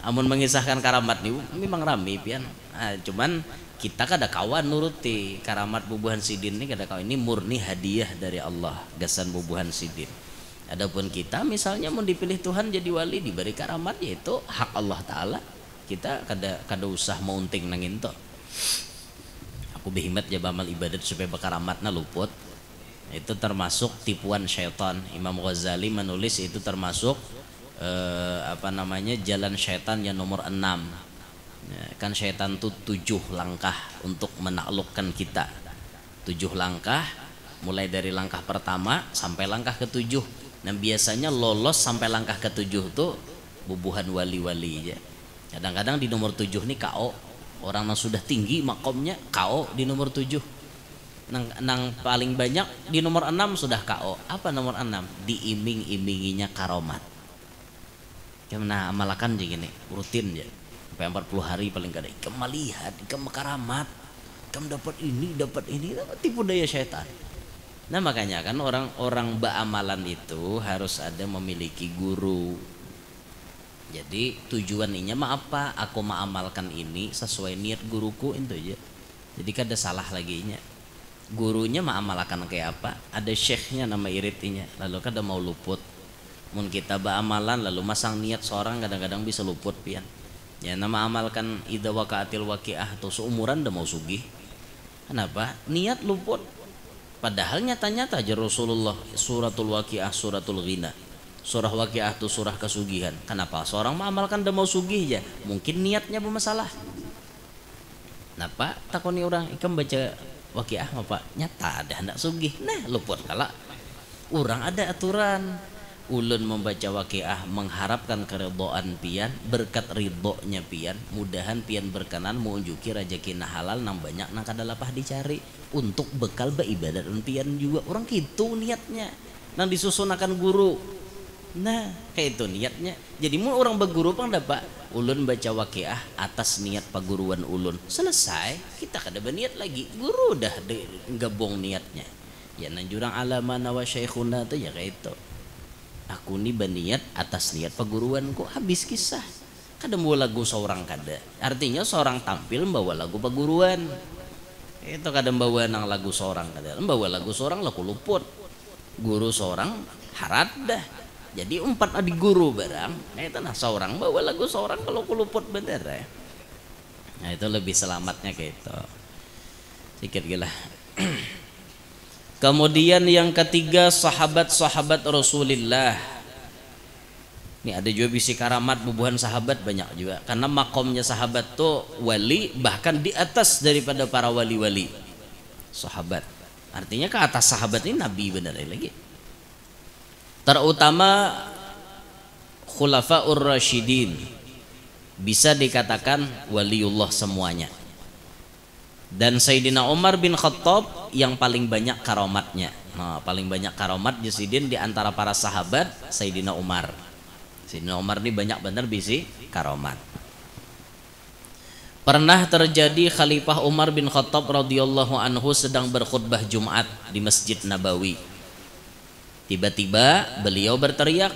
Amun mengisahkan karamat nih memang rami pian. Nah, cuman kita kada kawan nuruti karamat bubuhan sidin ini kada kawan, ini murni hadiah dari Allah gasan bubuhan sidin. Adapun kita misalnya mau dipilih Tuhan jadi wali diberi karamat yaitu hak Allah Ta'ala, kita kada usah maunting nangin to. Aku berhimat jaba amal ibadat supaya berkaramatna luput. Itu termasuk tipuan syaitan. Imam Ghazali menulis itu termasuk jalan syaitan yang nomor 6. Ya, kan syaitan itu 7 langkah untuk menaklukkan kita. 7 langkah mulai dari langkah pertama sampai langkah ke-7. Nah biasanya lolos sampai langkah ke-7 tuh bubuhan wali-wali ya. Kadang-kadang di nomor 7 nih KO, orang yang sudah tinggi makomnya KO di nomor 7. Nang paling banyak di nomor 6 sudah KO. Apa nomor 6? Diiming-iminginya karomat. Karena amalakan jadi gini, rutin ya. Sampai 40 hari paling kadang ikam melihat, ikam karamat, ikam dapat ini, tipu daya syaitan. Nah makanya kan orang-orang ba'amalan itu harus ada memiliki guru. Jadi tujuannya apa? Aku mengamalkan ini sesuai niat guruku itu aja. Jadi kada salah lagi nya. Gurunya mengamalkan kayak apa? Ada syekhnya nama iritinya. Lalu kada mau luput. Mun kita ba'amalan lalu masang niat seorang kadang-kadang bisa luput pian. Ya nama amalkan idza waqa'atil waqi'ah tuh seumuran dah mau sugih. Kenapa? Niat luput. Padahal nyata-nyata aja Rasulullah suratul waqi'ah suratul ghina. Surah waqi'ah itu surah kesugihan. Kenapa? Seorang mengamalkan dah mau sugih ya. Mungkin niatnya bermasalah. Kenapa? Takoni orang ikam baca waqi'ah apa? Nyata ada hendak sugih. Nah luput kala. Orang ada aturan. Ulun membaca waqi'ah mengharapkan keridhaan pian, berkat ridhonya pian, mudahan pian berkenan mengunjuki rezeki halal nang banyak nang kada lapah dicari untuk bekal beribadat pian juga. Orang gitu niatnya. Nang disusunakan guru. Nah, kayak itu niatnya. Jadi mun orang berguru pang dapat ulun baca waqi'ah atas niat paguruan ulun. Selesai, kita kada berniat lagi. Guru dah gabung niatnya. Ya nang jurang alamana wa syekhuna tuh ya kayak itu. Aku ni berniat atas niat paguruanku, habis kisah. Kadang bawa lagu seorang kada. Artinya seorang tampil membawa lagu paguruan. Itu kadang bawa nang lagu seorang kada. Membawa lagu seorang laku luput. Guru seorang harat dah. Jadi umpat adik guru barang. Itu nah seorang bawa lagu seorang kalau kuluput bener ya. Nah itu lebih selamatnya kayak itu. Sikit gila. Kemudian yang ketiga sahabat-sahabat Rasulullah. Ini ada juga bisi karamat bubuhan sahabat banyak juga. Karena makomnya sahabat tuh wali bahkan di atas daripada para wali-wali. Sahabat. Artinya ke atas sahabat ini nabi benar lagi. Terutama khulafaur rasyidin. Bisa dikatakan waliullah semuanya. Dan Sayyidina Umar bin Khattab yang paling banyak karomatnya. Nah, paling banyak karomat Jasidin di antara para sahabat Sayyidina Umar. Sayyidina Umar ini banyak bener bisi karomat. Pernah terjadi Khalifah Umar bin Khattab radhiyallahu anhu sedang berkhutbah Jumat di Masjid Nabawi. Tiba-tiba beliau berteriak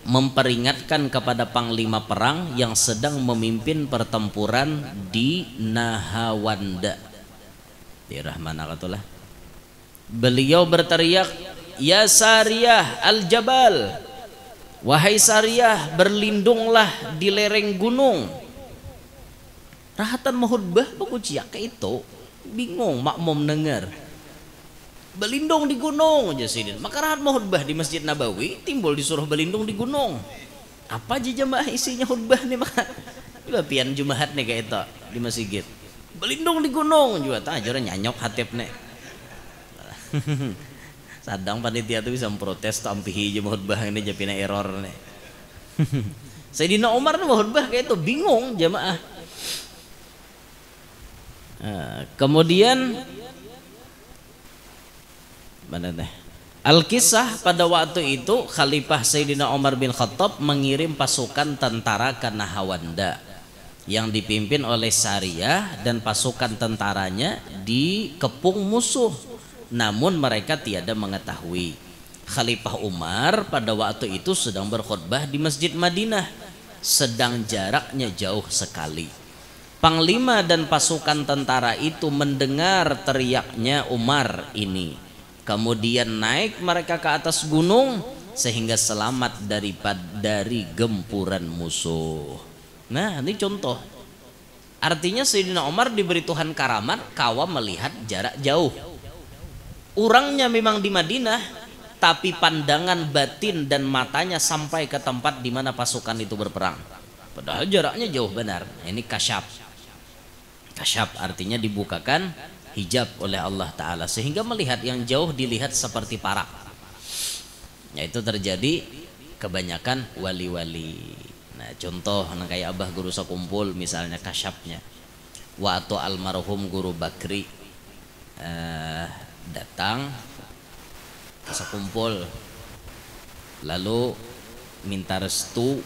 memperingatkan kepada panglima perang yang sedang memimpin pertempuran di Nahawanda. Daerah mana katulah? Beliau berteriak, "Ya Sariyah al-Jabal, wahai Sariyah, berlindunglah di lereng gunung." Rahatan mahutbah penguciak ke itu, bingung makmum dengar. Berlindung di gunung aja sidin. Maka rahat mahutbah di Masjid Nabawi timbul disuruh berlindung di gunung. Apa aja jamaah isinya khutbah nih maka pian jumahat nih kayak itu di masjid. Berlindung di gunung juga tak aja nyanyok hatip nih. Sadang panitia tuh bisa memprotes tampihi aja mahutbah ini japina error nih. Sayyidina Umar nih mahutbah kayak itu bingung jamaah. Kemudian mana teh? Al-Kisah pada waktu itu Khalifah Sayyidina Umar bin Khattab mengirim pasukan tentara ke Nahawanda yang dipimpin oleh Sariyah dan pasukan tentaranya dikepung musuh, namun mereka tiada mengetahui. Khalifah Umar pada waktu itu sedang berkhutbah di Masjid Madinah, sedang jaraknya jauh sekali. Panglima dan pasukan tentara itu mendengar teriaknya Umar ini. Kemudian naik mereka ke atas gunung sehingga selamat dari gempuran musuh. Nah, ini contoh. Artinya Sayyidina Umar diberi Tuhan karamat kawa melihat jarak jauh. Orangnya memang di Madinah, tapi pandangan batin dan matanya sampai ke tempat di mana pasukan itu berperang. Padahal jaraknya jauh benar. Ini kasyaf. Kasyaf artinya dibukakan hijab oleh Allah Ta'ala sehingga melihat yang jauh dilihat seperti parak. Yaitu terjadi kebanyakan wali-wali. Nah contoh kayak Abah Guru Sakumpul misalnya kasyafnya. Waktu almarhum Guru Bakri datang ke Sakumpul lalu minta restu,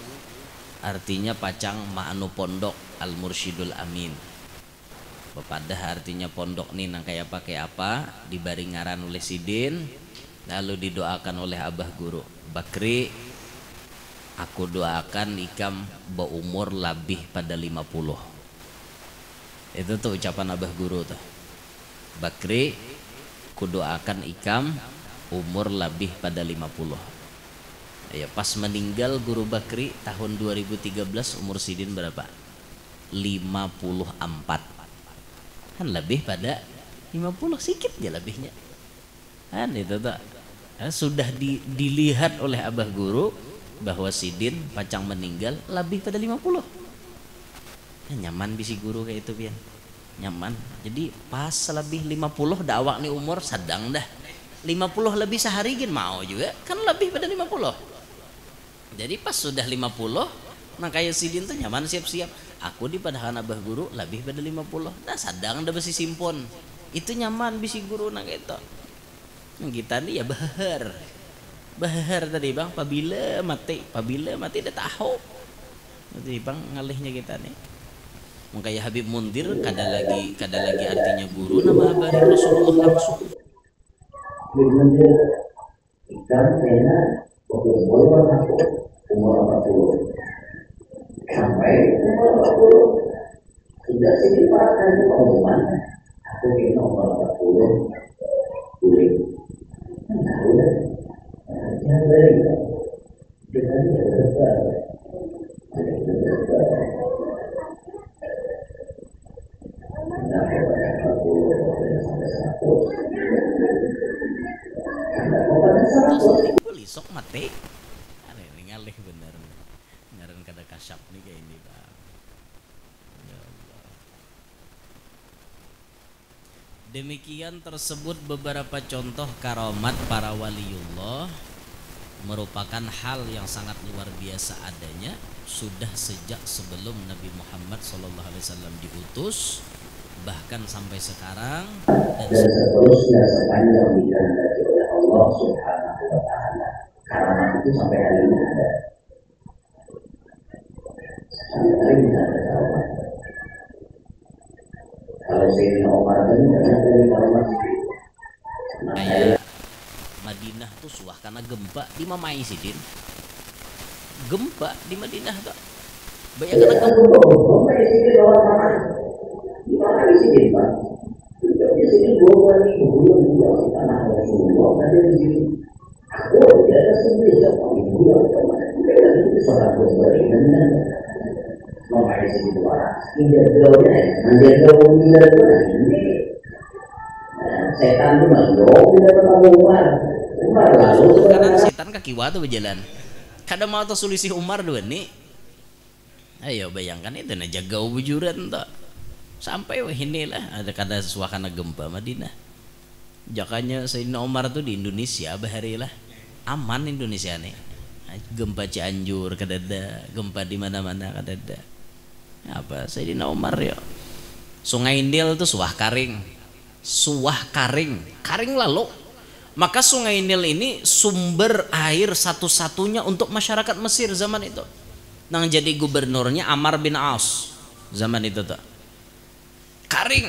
artinya pacang ma'anu pondok al-mursyidul amin. Bepadah artinya pondok nih nang kayak apa dibaringaran oleh Sidin, lalu didoakan oleh Abah Guru Bakri, aku doakan ikam berumur lebih pada 50. Itu tuh ucapan Abah Guru tuh. Bakri, ku doakan ikam umur lebih pada 50. Ya pas meninggal Guru Bakri tahun 2013 umur Sidin berapa? 54. Kan lebih pada 50 sedikit dia lebihnya kan itu tak sudah dilihat oleh Abah Guru bahwa Sidin pacang meninggal lebih pada 50 kan nyaman bisi guru kayak itu pian nyaman. Jadi pas lebih 50 dakwah nih umur sedang dah 50 lebih sehari gin mau juga kan lebih pada 50. Jadi pas sudah 50 nah kayak Sidin tuh nyaman siap-siap. Aku di padahan Abah Guru lebih pada 50. Nah sadang dah besi simpon. Itu nyaman bisi guru nak itu. Kita nih ya bahar tadi bang. Pabila mati dah tahu. Tadi bang ngalihnya kita nih. Makanya Habib Mundir kada lagi artinya guru nama abari Rasulullah langsung. Habib Mundir ikan kena umur 40 sampai umur 40 sudah sedikit kali pengumuman aku kena umur 40 boleh nah udah jangan dari dengan dia berubah nah pada 40 sampai 100 karena pada 100 sok mati ngalih bener ngaran kada kasyaf nih kayak ini bang. Ya Allah. Demikian tersebut beberapa contoh karamat para waliullah merupakan hal yang sangat luar biasa adanya sudah sejak sebelum Nabi Muhammad SAW diutus bahkan sampai sekarang dan seterusnya sepanjang dikehendaki oleh Allah Subhanahu wa Ta'ala. Karamat itu sampai hari ini ada. sampai hari ini ada Karamat. Kalau Sayyidina Umar tadi banyak dari Karamat. Kayak Madinah tuh suah karena gempa di Mamai Sidin. Gempa di Madinah tuh. Banyak karena gempa. Gempa di sini orang mana? Di mana di sini Pak? Di sini dua kali dua tanah Rasulullah ada di sini. Aku tidak ada sendiri siapa ibu yang kemana? Itu seorang berberiman. Mamai sini dua. Ini jauhnya, menjaga umur ini. Setan itu mah jauh tidak ketemu Umar lalu karena setan kaki watu berjalan kadang mau tuh selisih Umar dua nih ayo bayangkan itu nah jaga bujuran tuh sampai wah inilah ada kada suasana gempa Madinah jakanya Sayyidina Umar tuh di Indonesia bahari lah aman Indonesia nih gempa Cianjur kadada gempa di mana-mana kadada apa Sayyidina Umar ya Sungai Nil tuh suah karing lalu maka Sungai Nil ini sumber air satu-satunya untuk masyarakat Mesir zaman itu nang jadi gubernurnya Amr bin As zaman itu tuh karing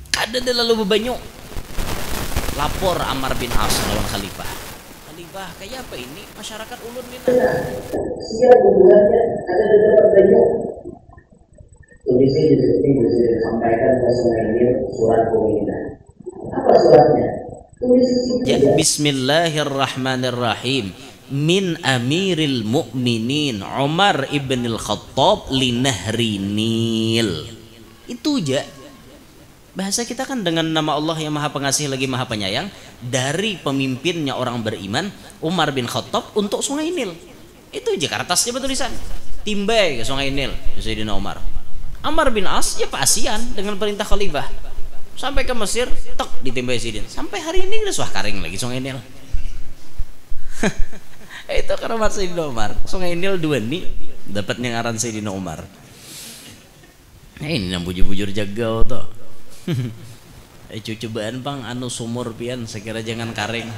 kada lalu bebanyu lapor Amr bin As lawan khalifah kayak apa ini masyarakat ulun ini siap hubungannya ada dapat banyak tulisnya disampaikan ke Sungai Nil surat penghinaan. Apa suratnya? Tulis ya, Bismillahirrahmanirrahim min Amiril Mukminin Umar ibn al-Khattab li Nahri Nil. Itu aja. Bahasa kita kan dengan nama Allah yang Maha Pengasih lagi Maha Penyayang dari pemimpinnya orang beriman Umar bin Khattab untuk Sungai Nil. Itu aja kertasnya bertulisan timbai ke Sungai Nil Sayyidina Umar. Amr bin As ya pasian dengan perintah khalifah sampai ke Mesir tek ditimbai Sidin sampai hari ini udah suah karing lagi Sungai Nil. Itu keramat Sayyidina Umar Sungai Nil dua nih dapatnya ngaran Sayyidina Umar. Ini yang bujur-bujur jagau tuh. Cobaan bang anu sumur pian sekira jangan karing.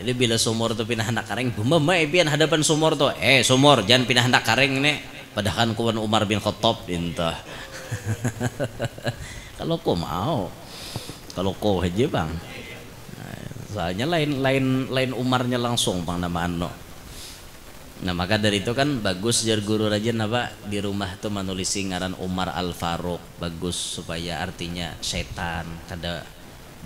Jadi bila sumur tuh pindah hendak karing bumai pian hadapan sumur tuh sumur jangan pindah hendak karing nih. Padahal kawan Umar bin Khattab entah. Kalau kau mau, kalau kau aja bang. Soalnya lain Umarnya langsung bang nama Ano. Nah maka dari itu kan bagus jar guru raja apa di rumah tuh menulisi ngaran Umar Al Faruq bagus supaya artinya setan kada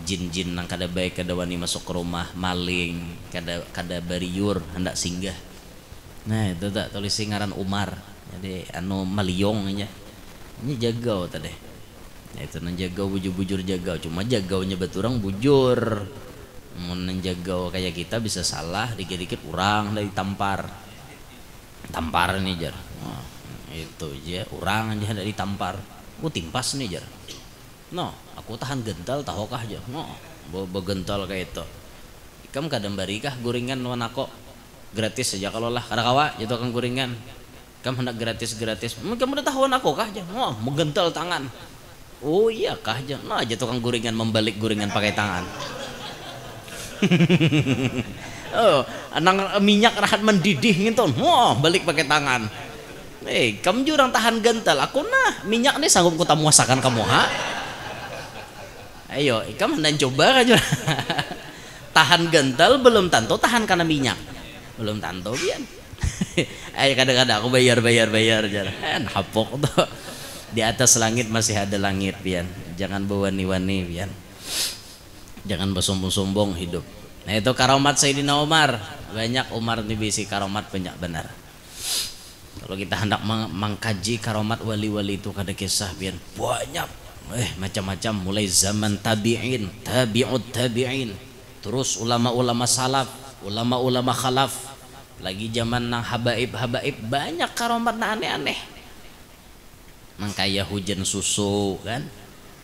jin-jin nang kada baik kada wani masuk ke rumah maling kada bariur hendak singgah. Nah itu tak tulisi ngaran Umar. Jadi anu maliong aja ini jagau tadi nah, itu nang jagau bujur jagau cuma jagaunya beturang bujur mau jagau kayak kita bisa salah dikit-dikit urang dari tampar nih jar itu aja urang aja dari tampar aku timpas nih jar aku tahan gental tahokah aja begental kayak itu ikam kadang barikah gorengan wanako gratis saja kalau lah kada kawa jatuh kan gorengan kamu hendak gratis kamu udah tahuan aku kah aja menggental tangan oh iya kah aja aja tukang gorengan membalik gorengan pakai tangan. Anang minyak rahat mendidih gitu balik pakai tangan kamu jurang tahan gental aku minyak nih sanggup ku tamu masakan kamu ayo kamu hendak coba aja. Tahan gental belum tentu tahan karena minyak belum tentu bian. Ayo kadang-kadang aku bayar jalan hapok tuh di atas langit masih ada langit pian jangan berwani-wani pian jangan bersombong-sombong hidup. Nah itu karomat Sayyidina Umar banyak Umar nih bisi karomat banyak benar. Kalau kita hendak mengkaji karomat wali-wali itu kada kisah pian banyak macam-macam mulai zaman tabi'in tabi'ut tabi'in terus ulama-ulama salaf ulama-ulama khalaf lagi zaman nang habaib banyak karomat na aneh-aneh nang kaya hujan susu kan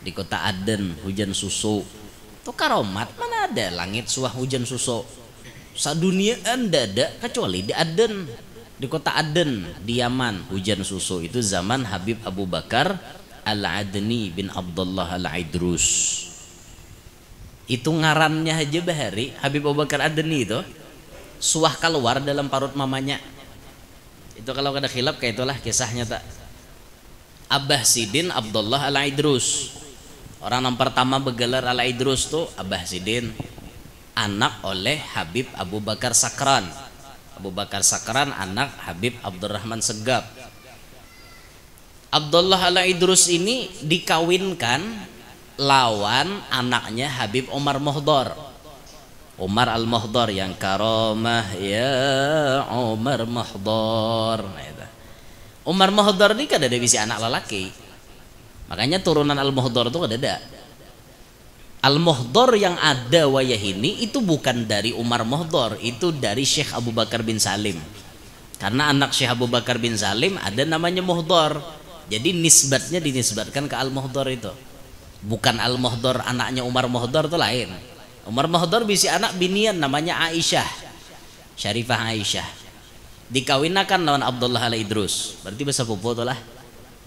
di kota Aden hujan susu tuh karomat mana ada langit suah hujan susu sadunia anda ada kecuali di Aden di kota Aden di Yaman hujan susu itu zaman Habib Abu Bakar Al-Adni bin Abdullah Al-Idrus itu ngarannya aja bahari Habib Abu Bakar Adni itu suah keluar dalam parut mamanya Itu kalau ada khilaf kayak itulah kisahnya tak. Abah Sidin Abdullah Al-Idrus. Orang yang pertama bergelar Al-Idrus tuh Abah Sidin, anak oleh Habib Abu Bakar Sakran. Abu Bakar Sakran anak Habib Abdurrahman Segap. Abdullah Al-Idrus ini dikawinkan lawan anaknya Habib Umar Mohdor. Umar Al-Mohdor yang karamah ya Umar Mohdor. Umar Mohdor ini kan ada bisi anak lelaki. Makanya turunan Al-Mohdor itu ada. Al-Mohdor yang ada wayah ini itu bukan dari Umar Mohdor, itu dari Syekh Abu Bakar bin Salim. Karena anak Syekh Abu Bakar bin Salim ada namanya Mohdor. Jadi nisbatnya dinisbatkan ke Al-Mohdor itu. Bukan Al-Mohdor anaknya Umar Mohdor itu lain. Umar Mohdor bisi anak binian namanya Aisyah, Syarifah Aisyah. Dikawinakan lawan Abdullah Al-Idrus. Berarti bahasa pupu itulah.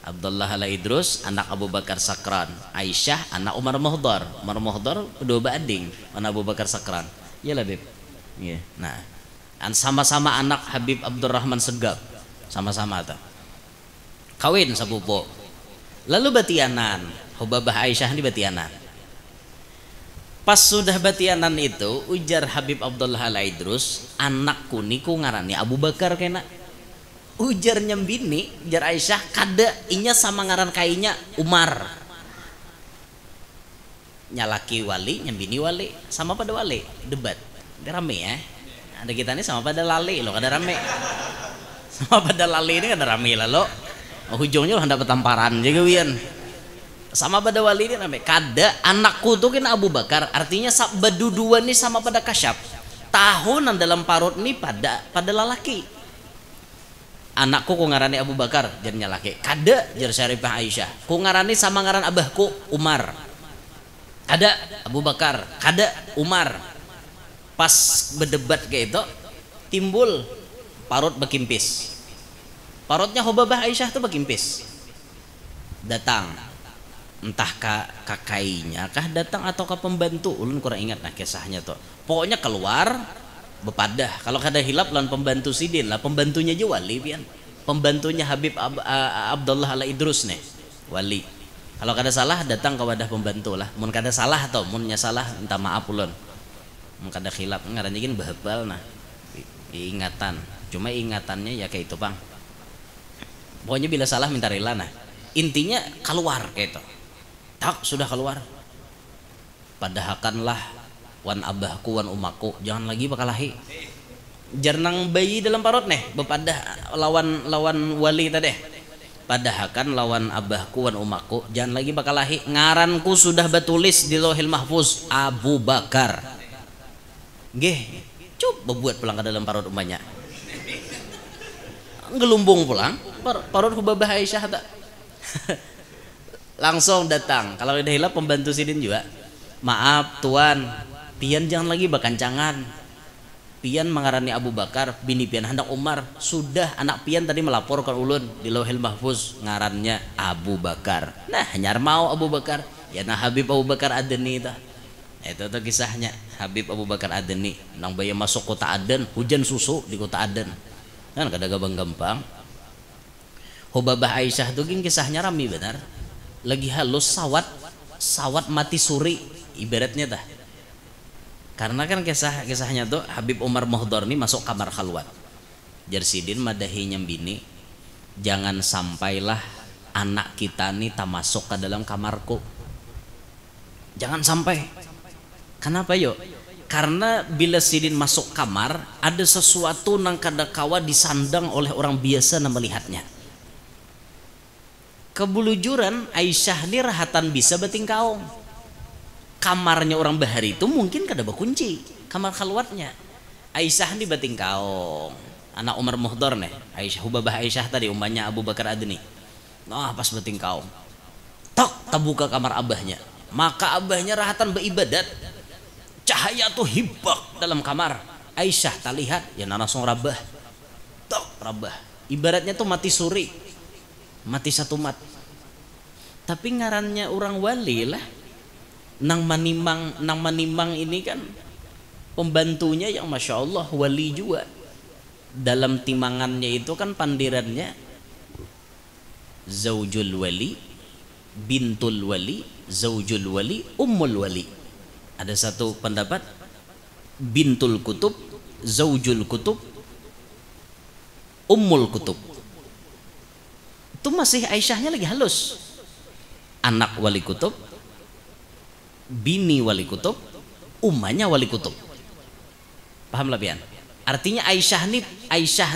Abdullah Al-Idrus anak Abu Bakar Sakran, Aisyah anak Umar Mohdor. Umar Mohdor kedua banding anak Abu Bakar Sakran. Iyalah Beb. Iya. Nah, sama-sama anak Habib Abdurrahman Segap. Sama-sama tuh. Kawin sepupu. Lalu batianan. Hubabah Aisyah ini batianan. Pas sudah batianan itu ujar Habib Abdullah Al-Idrus, anakku niku ngarani Abu Bakar kena. Ujar nyembini, ujar Aisyah kada inya sama ngaran kainya Umar. Nyalaki wali, nyembini wali, sama pada wali, debat. Ini rame ya. Ada kita ini sama pada lali loh, kada rame. Sama pada lali ini kada rame lah lo. Ujungnya lo hendak petamparan juga wian. Sama pada wali ini namanya kada anakku tuh kan Abu Bakar, artinya beduduan nih sama pada kasyaf tahunan dalam parut nih pada lelaki. Anakku ku ngarani Abu Bakar jarnya laki, kada jar Syarifah Aisyah ku ngarani sama ngaran abahku Umar, kada Abu Bakar, kada Umar. Pas berdebat kayak itu timbul parut bekimpis, parutnya Hubabah Aisyah tuh bekimpis. Datang entah kakainya kah datang atau ke pembantu, ulun kurang ingat nah kisahnya tuh. Pokoknya keluar bepadah, kalau kada hilap lawan pembantu Sidin lah, pembantunya aja wali pian, pembantunya Habib Abdullah Al-Idrus nih wali. Kalau kada salah datang ke wadah pembantu lah, mun kada salah atau munnya salah minta maaf ulun, mun kada hilap ngarannya gin behebal nah ingatan, cuma ingatannya ya kayak itu bang. Pokoknya bila salah minta rela nah, intinya keluar kayak itu. Tak sudah keluar, padahakanlah wan abahku wan umaku, jangan lagi bakalahi. Jarnang bayi dalam parut nih bepadah lawan wali tadi. Padahakan lawan abahku wan umaku, jangan lagi bakalahi. Ngaranku sudah betulis di Lauhil Mahfuz Abu Bakar. Nggih, coba buat pulang ke dalam parut umpanya. Ngelumbung pulang, parut Hubabah Aisyah tak. Langsung datang. Kalau udah hilap pembantu Sidin juga, maaf tuan, pian jangan lagi bakancangan. Pian mengarani Abu Bakar, bini pian hendak Umar. Sudah anak pian tadi melaporkan ulun di Lauhil Mahfuz ngarannya Abu Bakar. Nah nyar mau Abu Bakar, ya nah Habib Abu Bakar Adeni itu. Itu tuh kisahnya Habib Abu Bakar Adeni. Nang bayi masuk kota Aden, hujan susu di kota Aden. Kan kada gampang. Hubabah Aisyah tuh kisahnya rami benar. Lagi halus sawat mati suri ibaratnya dah. Karena kan kisahnya tuh Habib Umar Mohdor nih masuk kamar khalwat. Jar Sidin madahi nyembini, jangan sampailah anak kita nih tak masuk ke dalam kamarku. Jangan sampai. Kenapa yo? Karena bila Sidin masuk kamar ada sesuatu nang kadakawa disandang oleh orang biasa na melihatnya. Kebulujuran Aisyah ini rahatan bisa betingkaung. Kamarnya orang bahari itu mungkin kada berkunci, kamar khalwatnya. Aisyah ini betingkaung. Anak Umar Mohdor nih, Aisyah Hubabah Aisyah tadi umpanya Abu Bakar Adni. Nah pas betingkaung, tok terbuka kamar abahnya. Maka abahnya rahatan beribadat. Cahaya tuh hibak dalam kamar. Aisyah tak lihat, ya langsung rabah. Tok rabah. Ibaratnya tuh mati suri. Mati satu mat. Tapi ngarannya orang wali lah. Nang manimang ini kan pembantunya yang masya Allah wali juga. dalam timangannya itu kan pandirannya zaujul wali, bintul wali, zaujul wali, ummul wali. Ada satu pendapat bintul kutub, zaujul kutub, ummul kutub. Itu masih Aisyahnya lagi halus. Anak wali kutub, bini wali kutub, umahnya wali kutub. Paham lah pian? Artinya Aisyah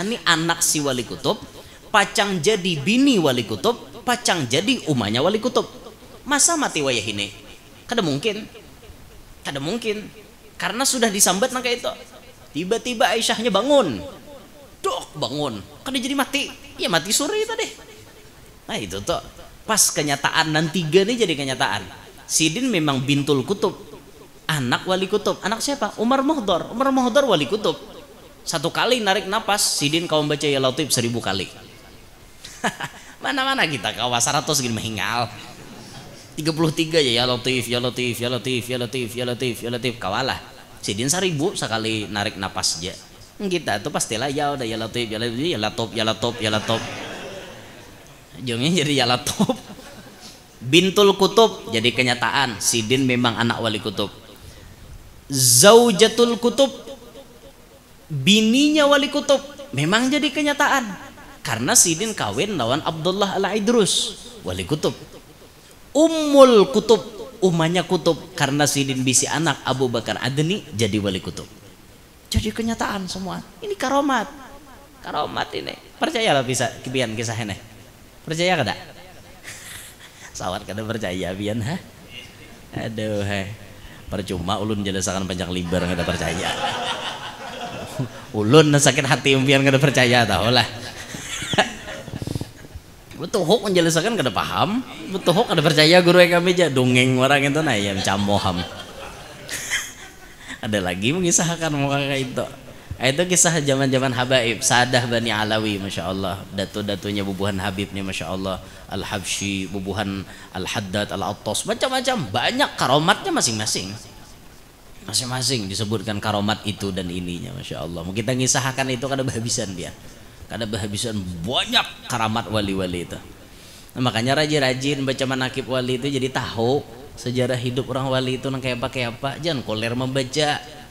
nih anak si wali kutub, pacang jadi bini wali kutub, pacang jadi umahnya wali kutub. Masa mati wayah ini? Kada mungkin. Kada mungkin. Karena sudah disambat nangka itu. Tiba-tiba Aisyahnya bangun. Dok, bangun. Kada jadi mati. Ya mati suri tadi. Nah itu tuh. Pas kenyataan nan tiga nih jadi kenyataan. Sidin memang bintul kutub. Anak wali kutub. Anak siapa? Umar Muhdar. Umar Muhdar wali kutub. Satu kali narik napas, Sidin kau membaca ya Latif 1000 kali. Mana-mana kita kawas 100 gini menghingal. 33 ya Latif, ya Latif, ya Latif, ya Latif, ya Latif, ya Latif, kawalah. Sidin 1000 sekali narik napas aja. Kita tuh pastilah ya udah ya Latif, ya Latif, ya Latop, ya Latop, ya Latop. Jongnya jadi ya Latop. Bintul kutub jadi kenyataan, Sidin memang anak wali kutub. Zaujatul kutub, bininya wali kutub, memang jadi kenyataan karena Sidin kawin lawan Abdullah al-Idrus, wali kutub. Ummul kutub, umahnya kutub, karena Sidin bisi anak Abu Bakar Adni jadi wali kutub. Jadi kenyataan semua. Ini karomat, karomat ini. Percayalah bisa kibian kisah ini. Percaya kada? Sawat kada percaya bian ha? Aduh he. Percuma ulun jelasakan panjang lebar kada percaya. Ulun sakit hati umpian kada percaya tahu lah. Betul hok menjelaskan kada paham, betul hok kada percaya guru yang kami aja dongeng orang itu nah yang camoham. Ada lagi mengisahkan muka kayak itu. Itu kisah zaman-zaman habaib, Sadah Bani Alawi, masya Allah. Datu-datunya bubuhan Habib nih, masya Allah. Al-Habsyi, bubuhan Al-Haddad, Al-Attas, macam-macam, banyak karomatnya masing-masing. Masing-masing disebutkan karomat itu dan ininya, masya Allah. Mau kita ngisahkan itu kada berhabisan dia, kada berhabisan banyak karamat wali-wali itu. Nah, makanya rajin-rajin baca manakib wali itu jadi tahu sejarah hidup orang wali itu nang kayak apa. Jangan koler membaca.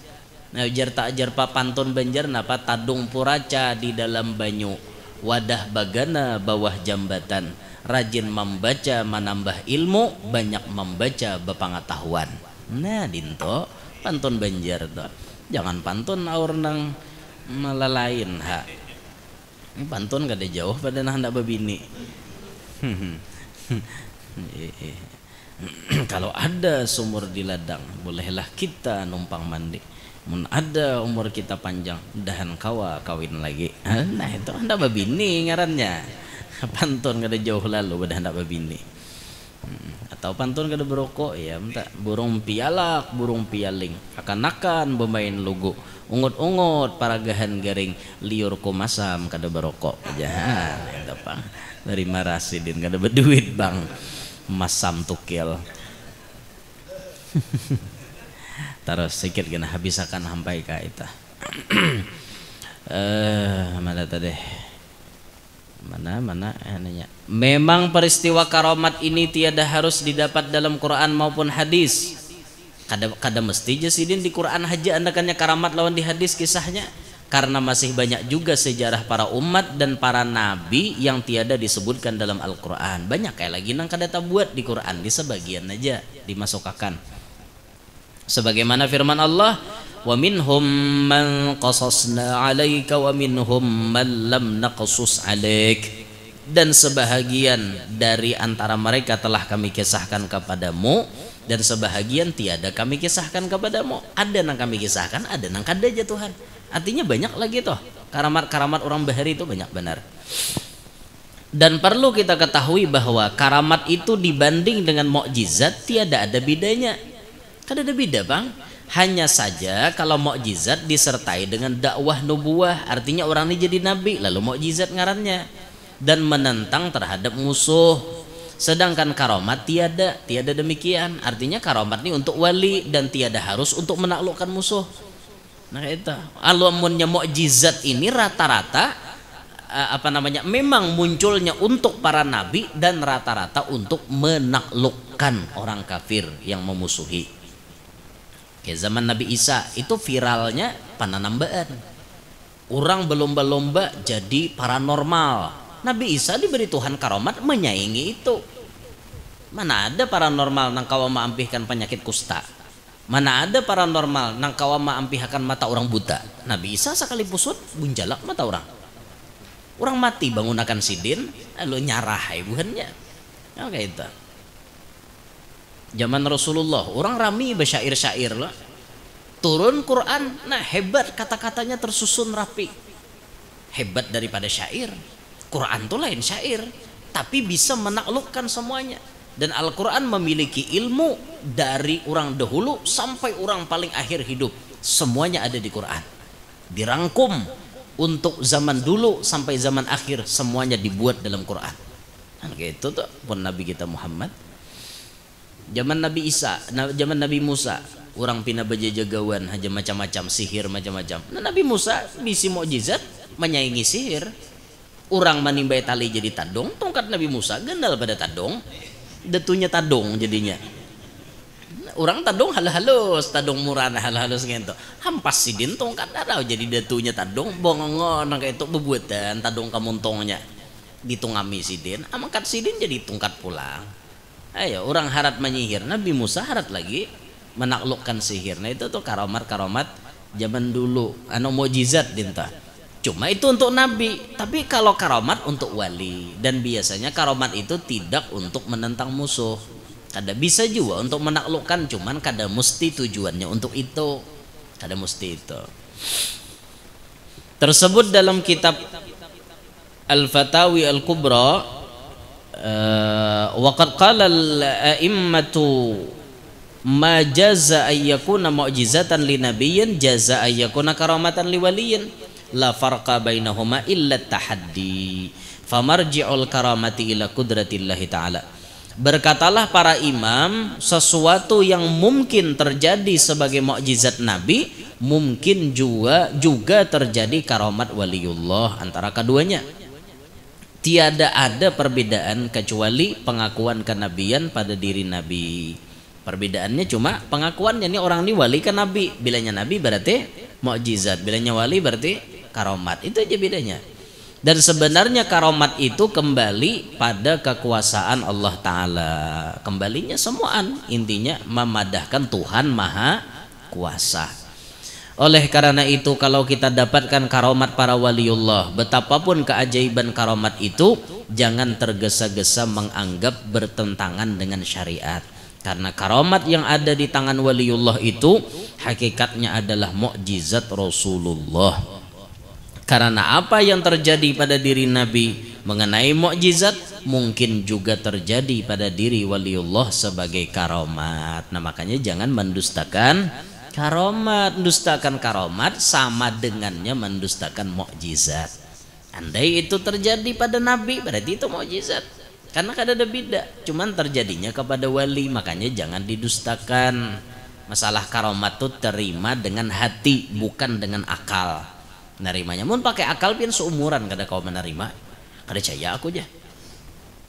Nah, jar tak ajar pa pantun Banjar napa tadung puraca di dalam banyu, wadah bagana bawah jambatan, rajin membaca menambah ilmu, banyak membaca berpengetahuan. Nah dinto pantun Banjar tuh, jangan pantun aur nang malalain ha. Ini pantun kada jauh pada nah hendak babini. Kalau ada sumur di ladang, bolehlah kita numpang mandi. Mun ada umur kita panjang, dahan kawa kawin lagi. Nah itu hendak babini ngarannya. Pantun kada jauh lalu pada hendak babini. Atau pantun kada berokok ya, minta burung pialak, burung pialing, akan-akan bermain lugu, ungut-ungut paragahan garing, liur kumasam kada berokok. Jangan itu pang dari Marasidin kada berduit bang, masam tukil. Terus sedikit kena habis akan sampai ke itu. Mana tadi? Mana nanya. Memang peristiwa karomat ini tiada harus didapat dalam Quran maupun hadis. Kada mesti jasidin di Quran haja andakannya karamat lawan di hadis kisahnya. Karena masih banyak juga sejarah para umat dan para nabi yang tiada disebutkan dalam Al-Quran. Banyak kayak lagi nang kada buat di Quran, di sebagian aja dimasukkan. Sebagaimana firman Allah, wa minhum man qasasna 'alaika wa minhum man lam naqsus 'alaik. Dan sebahagian dari antara mereka telah kami kisahkan kepadamu dan sebahagian tiada kami kisahkan kepadamu. Ada nang kami kisahkan, ada nang kada aja Tuhan. Artinya banyak lagi toh. Karamat-karamat orang bahari itu banyak benar. Dan perlu kita ketahui bahwa karamat itu dibanding dengan mukjizat tiada ada bedanya. Kan ada beda bang. Hanya saja kalau mukjizat disertai dengan dakwah nubuah, artinya orang ini jadi nabi, lalu mukjizat ngarannya dan menentang terhadap musuh. Sedangkan karomat tiada demikian. Artinya karomat ini untuk wali dan tiada harus untuk menaklukkan musuh. Nah itu alamunnya mukjizat ini rata-rata memang munculnya untuk para nabi dan rata-rata untuk menaklukkan orang kafir yang memusuhi. Kayak zaman Nabi Isa itu viralnya pananambaan. Orang berlomba-lomba jadi paranormal. Nabi Isa diberi Tuhan karomat menyaingi itu. Mana ada paranormal nang kawa maampihkan penyakit kusta. Mana ada paranormal nang kawa maampihkan mata orang buta. Nabi Isa sekali pusut bunjalak mata orang. Orang mati bangunakan sidin, lalu nyarah ibuhannya. Oke itu. Zaman Rasulullah, orang rami bersyair-syair lah. Turun Quran, nah hebat kata-katanya tersusun rapi. Hebat daripada syair. Quran tuh lain syair, tapi bisa menaklukkan semuanya. Dan Al-Quran memiliki ilmu dari orang dahulu sampai orang paling akhir hidup. Semuanya ada di Quran. Dirangkum untuk zaman dulu sampai zaman akhir, semuanya dibuat dalam Quran. Nah, gitu tuh pun Nabi kita Muhammad. Zaman Nabi Isa, zaman Nabi Musa, orang pina bejagawan aja macam-macam sihir macam-macam. Nah, Nabi Musa misi mukjizat menyaingi sihir. Orang menimbai tali jadi tadong, tongkat Nabi Musa gendal pada tadong. Datunya tadong jadinya. Orang tadong halus, tadong murana halus gitu. Hampas sidin tongkat darah jadi datunya tadong bongongon kayak itu bebuatan tadong kamuntongnya. Ditungami sidin, amangkat sidin jadi tungkat pulang. Ayo orang harat menyihir, Nabi Musa harat lagi menaklukkan sihir. Nah itu tuh karomat-karomat zaman dulu, mukjizat dinta. Cuma itu untuk nabi, tapi kalau karomat untuk wali, dan biasanya karomat itu tidak untuk menentang musuh. Kada bisa juga untuk menaklukkan, cuman kada mesti tujuannya untuk itu. Kada mesti itu. Tersebut dalam kitab Al-Fatawi Al-Kubra, waqad qala al-a'immatu ma jaza ayyakuna mu'jizatan li nabiyyin jaza ayyakuna karamatan li waliyyin. La farqa bainahuma illa tahaddi famarji'ul karamati ila qudratillahi ta'ala. Berkatalah para imam, sesuatu yang mungkin terjadi sebagai mukjizat nabi mungkin juga terjadi karamat waliullah antara keduanya. Tiada ada perbedaan kecuali pengakuan kenabian pada diri nabi. Perbedaannya cuma pengakuannya, ini orang ini wali kan nabi, bilanya nabi berarti mukjizat, bilanya wali berarti karomat. Itu aja bedanya. Dan sebenarnya karomat itu kembali pada kekuasaan Allah Ta'ala. Kembalinya semuaan intinya memadahkan Tuhan Maha Kuasa. Oleh karena itu kalau kita dapatkan karomat para waliullah, betapapun keajaiban karomat itu, jangan tergesa-gesa menganggap bertentangan dengan syariat. Karena karomat yang ada di tangan waliullah itu hakikatnya adalah mukjizat Rasulullah. Karena apa yang terjadi pada diri Nabi mengenai mukjizat mungkin juga terjadi pada diri waliullah sebagai karomat. Nah makanya jangan mendustakan karomat. Mendustakan karomat sama dengannya mendustakan mukjizat. Andai itu terjadi pada Nabi berarti itu mukjizat. Karena kada ada beda, cuman terjadinya kepada wali, makanya jangan didustakan. Masalah karomat itu terima dengan hati, bukan dengan akal. Nerimanya, mun pakai akal pian seumuran kada kau menerima, kada caya aku aja.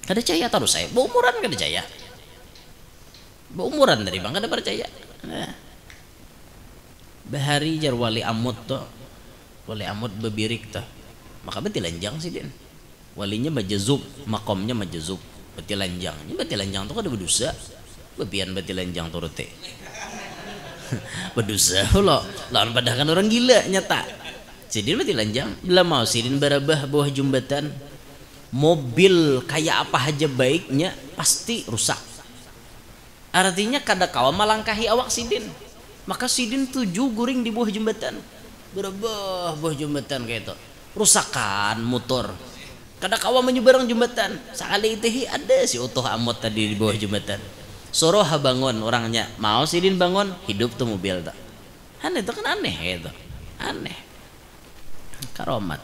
Kada caya terus saya, beumuran kada caya. Beumuran dari bang kada percaya. Nah. Bahari jar wali amut tuh, wali amut bebirik tuh, maka betul lanjang sih din. Walinya majazub, makomnya majazub, betul lanjang. Ini betul lanjang tuh kada berdosa, bepian betul lanjang turute. Berdosa lo, lawan padahkan orang gila nyata. Sidin mati lanjang, bila mau sidin barabah bawah jembatan, mobil kayak apa aja baiknya pasti rusak. Artinya kada kawa malangkahi awak sidin, maka sidin tuju guring di bawah jembatan, barabah bawah jembatan kayak itu, rusakan motor. Kada kawa menyeberang jembatan, sekali itu ada si utuh amot tadi di bawah jembatan. Soroha bangun orangnya, mau sidin bangun, hidup tuh mobil tak. Aneh itu kan aneh gitu, aneh. Karomat.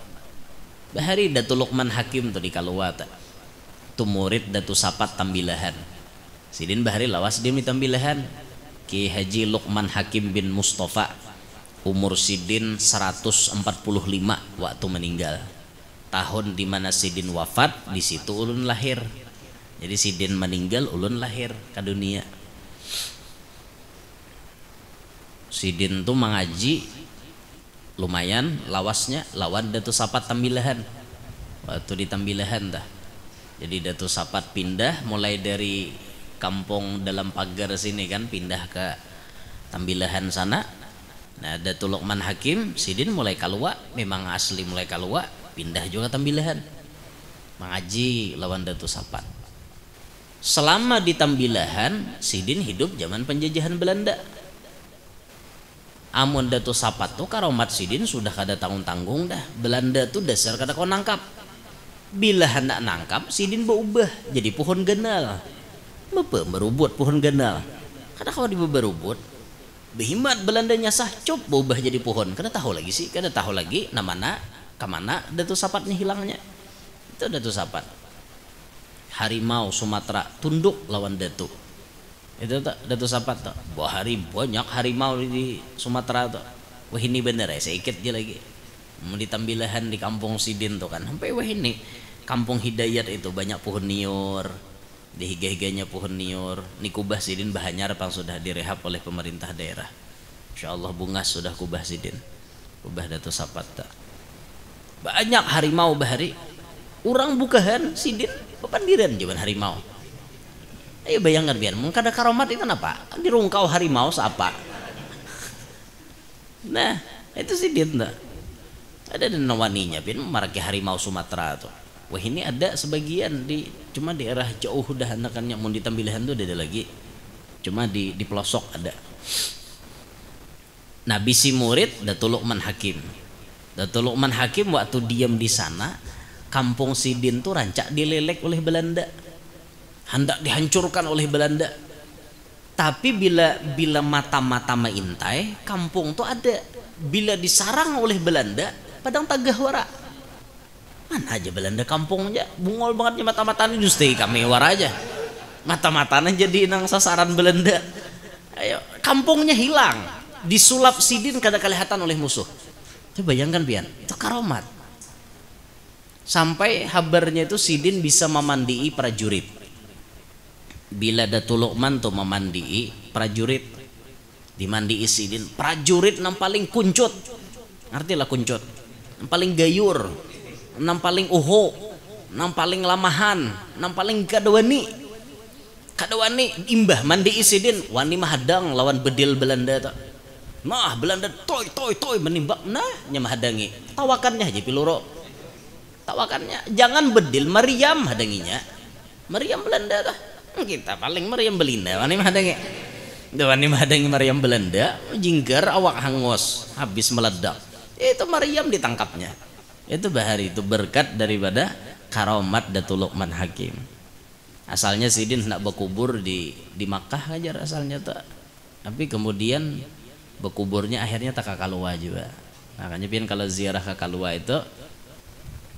Bahari Datu Luqman Hakim tuh di Kaluwata. Tu murid Datu Sapat Tambilahan. Sidin bahari lawas dia di Tambilahan. Ki Haji Luqman Hakim bin Mustafa. umur Sidin 145 waktu meninggal. Tahun dimana Sidin wafat, di situ ulun lahir. Jadi Sidin meninggal, ulun lahir ke dunia. Sidin tuh mengaji lumayan lawasnya, lawan Datu Sapat Tambilahan. Waktu di Tambilahan dah. Jadi Datu Sapat pindah mulai dari kampung dalam pagar sini kan, pindah ke Tambilahan sana. Nah, Datu Luqman Hakim, Sidin mulai kalua, memang asli mulai kalua, pindah juga Tambilahan. Mengaji lawan Datu Sapat. Selama di Tambilahan, Sidin hidup zaman penjajahan Belanda. Amun Datu Sapat tuh karomat Sidin sudah kada tanggung-tanggung dah. Belanda tuh dasar kada kau nangkap. Bila hendak nangkap, Sidin berubah jadi pohon ganal. Bapa merubut pohon ganal. Kada kau di berubut. Behimat Belandanya sah cop berubah jadi pohon. Kada tahu lagi sih, kada tahu lagi namana kemana Datu Sapatnya hilangnya. Itu Datu Sapat. Harimau Sumatera tunduk lawan Datu. Itu tak Datu Sapat tak. Banyak harimau di Sumatera tuh. Wah ini bener ya, sedikit aja lagi. Di Tambilahan di kampung Sidin tuh kan. Sampai wah ini kampung Hidayat itu banyak pohon niur. Di higa-higanya pohon niur. Ini kubah Sidin Bahanyar pang sudah direhab oleh pemerintah daerah. Insyaallah bungas sudah kubah Sidin. Kubah Datu Sapat tak. Banyak harimau bahari. Orang bukahan Sidin pepandiran jaman harimau. Ayo bayangkan biar mungkin ada karomat itu apa? Dirungkau harimau siapa? Nah, itu Sidin tak. Ada dan nawaninya biar maraki harimau Sumatera tuh. Wah ini ada sebagian di cuma daerah jauh dah anakannya mau di Tambilahan tuh ada lagi. Cuma di pelosok ada. Nabi si murid Datu Luqman Hakim. Datu Luqman Hakim waktu diam di sana, kampung Sidin tuh rancak dilelek oleh Belanda. Hendak dihancurkan oleh Belanda. Tapi bila mata-mata maintai, kampung tuh ada. Bila disarang oleh Belanda, padang tagah wara. Mana aja Belanda kampungnya, bungol bangetnya mata-matanya justru kami wara aja. Mata-matanya jadi nang sasaran Belanda. Ayo, kampungnya hilang. Disulap Sidin kada kelihatan oleh musuh. Coba bayangkan pian, itu karomat. Sampai habarnya itu Sidin bisa memandii prajurit. Bila Datu Luqman tuh memandii prajurit, dimandii Sidin, prajurit nang paling kuncut. Artilah kuncut. Nang paling gayur, nang paling uho, nang paling lamahan, nang paling kadawani. Kadawani imbah mandii Sidin, wani mahadang lawan bedil Belanda tuh. Nah, Belanda toy menimbak, nah nyamahadangi. Tawakannya aja piloro. Tawakannya jangan bedil Maryam hadanginya. Maryam Belanda tuh. Kita paling Maryam Belinda wani mahadangi. Wani mahadangi Maryam Belanda, jinggar awak hangos habis meledak. Itu Maryam ditangkapnya. Itu bahari itu berkat daripada karomat Datu Luqman Hakim. Asalnya Sidin hendak berkubur di Makkah aja asalnya tak. Tapi kemudian berkuburnya akhirnya tak ke Kalua juga. Makanya pian kalau ziarah ke Kalua itu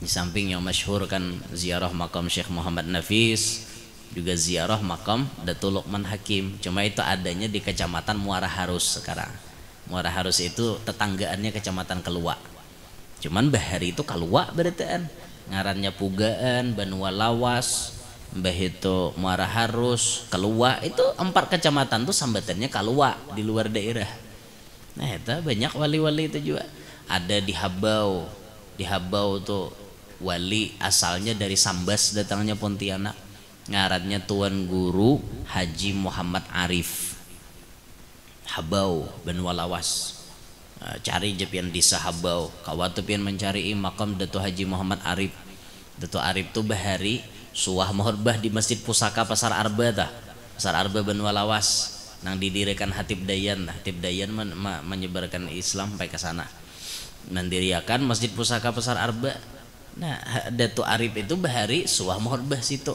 di samping yang masyhur kan ziarah makam Syekh Muhammad Nafis, juga ziarah makam Datu Luqman Hakim. Cuma itu adanya di Kecamatan Muara Harus sekarang. Muara Harus itu tetanggaannya Kecamatan Kelua. Cuman bahari itu Kalua berataan. Ngarannya Pugaan, Banua Lawas, mbah itu Muara Harus, Kelua, itu 4 kecamatan tuh sambatannya Kalua di luar daerah. Nah itu banyak wali-wali itu juga. Ada di Habau. Di Habau tuh wali asalnya dari Sambas, datangnya Pontianak. Ngarannya Tuan Guru Haji Muhammad Arif. Habau Banua Lawas. Cari je pian di Sahabau. Kawatu pian mencari makam Datu Haji Muhammad Arif. Datu Arif tuh bahari suah mohrbah di Masjid Pusaka Pasar Arba tah. Pasar Arba Banua Lawas. Nang didirikan Hatib Dayan. Hatib Dayan menyebarkan Islam sampai ke sana. Mendirikan Masjid Pusaka Pasar Arba. Nah, Datu Arif itu bahari suah mohrbah situ.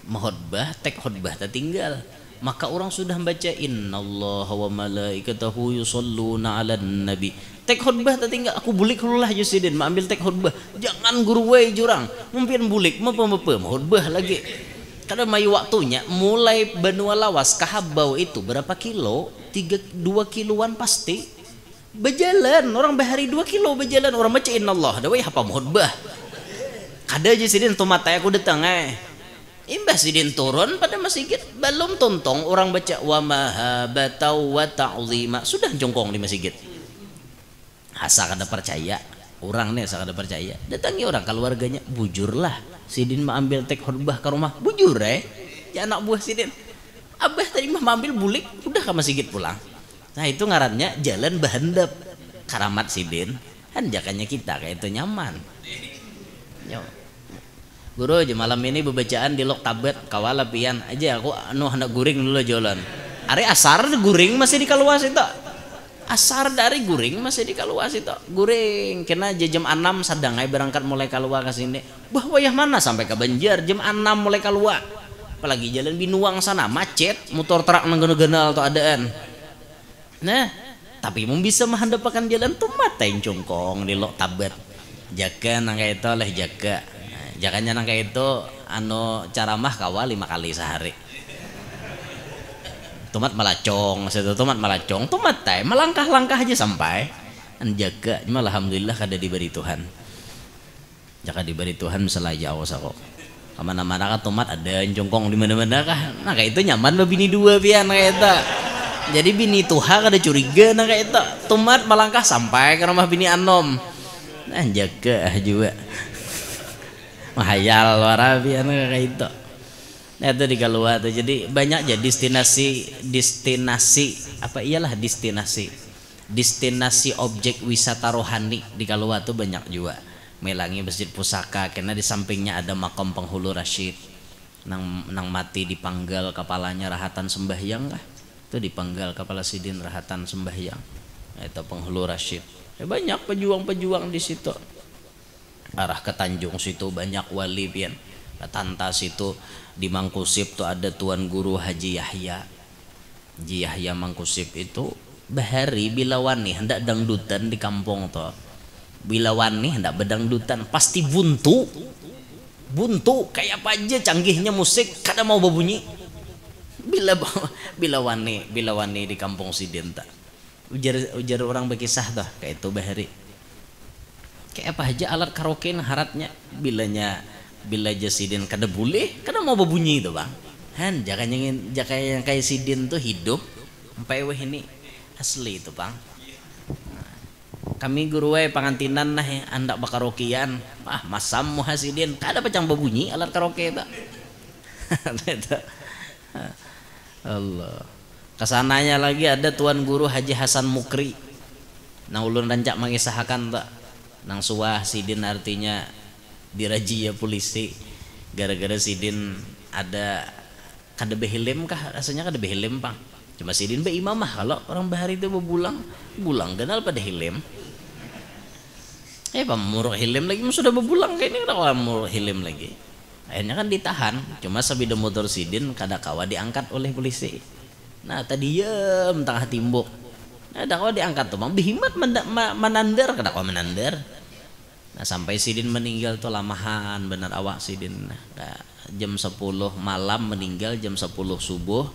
Mohrbah tek khutbah tertinggal. Maka orang sudah baca innallaha wa malaikatahu yusholluna 'alan nabi. Tek khutbah tertinggal. Aku bulik hulah Yusidin ambil tek khutbah. Jangan guru wae jurang. Mungkin bulik mepe mohrbah lagi. Karena mayu waktunya mulai Banua Lawas ke Habau itu berapa kilo? 2 kiloan pasti. Berjalan orang bahari 2 kilo berjalan orang baca innallah da we apa khutbah kada aja sidin tomat aku datang imbah sidin turun pada masjid belum tontong orang baca wa mahabbatau wa ta'zima sudah jongkong di masjid asa kada percaya orang nih asa kada percaya datangi orang keluarganya bujurlah sidin mah ambil tek khutbah ke rumah bujur ya anak buah sidin abah tadi mah ambil bulik udah ke masjid pulang. Nah itu ngarannya jalan bahandap karamat sidin kan jakanya kita kayak itu nyaman. Yo. Guru aja malam ini bebacaan di lok tabet kawala pian aja aku hendak guring dulu jalan. Ari asar guring masih di kaluas itu. Asar dari guring masih di kaluas itu. Guring kena jam 6 sadangai berangkat mulai kaluas ke sini. Bah wayah mana sampai ke Banjar jam 6 mulai kaluas. Apalagi jalan Binuang sana macet motor truk nanggenal atau adaan. Nah, tapi mau bisa menghandapakan jalan tuh mata yang cungkong di lok tabet. Jaga nangka itu oleh jaga. Nah, jakanya nangka itu caramah kawal 5 kali sehari. Tomat malacong, satu tomat malacong, tomat teh melangkah-langkah aja sampai. Jaga, cuma alhamdulillah kada diberi Tuhan. Jaka diberi Tuhan selaya awas kok. Kemana-mana kan tomat ada yang cungkong di mana-mana kah. Nah kayak itu nyaman bini 2 pian kayak itu. Jadi bini tuha kada curiga nah kayak itu tomat melangkah sampai ke rumah bini anom nah jaga juga mahayal warabian kayak itu nah itu di keluar tuh jadi banyak aja destinasi apa iyalah destinasi objek wisata rohani di keluar tuh banyak juga melangi masjid pusaka karena di sampingnya ada makam penghulu Rasyid nang mati dipanggal kepalanya rahatan sembahyang lah itu dipenggal kepala sidin rahatan sembahyang itu penghulu Rasyid banyak pejuang-pejuang di situ arah ke Tanjung situ banyak wali pian ke Tantas itu di Mangkusip tuh ada Tuan Guru Haji Yahya Mangkusip itu bahari bila wani hendak dangdutan di kampung tuh bila wani hendak bedangdutan pasti buntu kayak apa aja canggihnya musik kada mau berbunyi bila wani di kampung sidin tak ujar orang berkisah tuh kayak itu bahari kayak apa aja alat karaoke haratnya bila aja sidin kada boleh kada mau berbunyi itu bang han jaka yang kayak sidin tuh hidup sampai weh ini asli itu bang kami guru pangantinan nah andak bakarokian masam muhasidin kada pacang berbunyi alat karaoke itu Allah kesananya lagi ada Tuan Guru Haji Hasan Mukri nang ulun rancak mengisahkan tak nang suah sidin artinya dirajia polisi gara-gara sidin ada kada behilim kah rasanya kada behilim pang cuma sidin be imamah kalau orang bahari itu bulang kenal pada hilim pamuruk hilim lagi sudah bebulang kayak ini kada muruk hilim lagi akhirnya kan ditahan cuma sabida motor sidin kada kawa diangkat oleh polisi nah tadi tengah timbuk nah kada kawa diangkat tuh mang bihimat menandar kada kawa menandar nah sampai sidin meninggal tuh lamahan benar awak sidin nah, jam 10 malam meninggal jam 10 subuh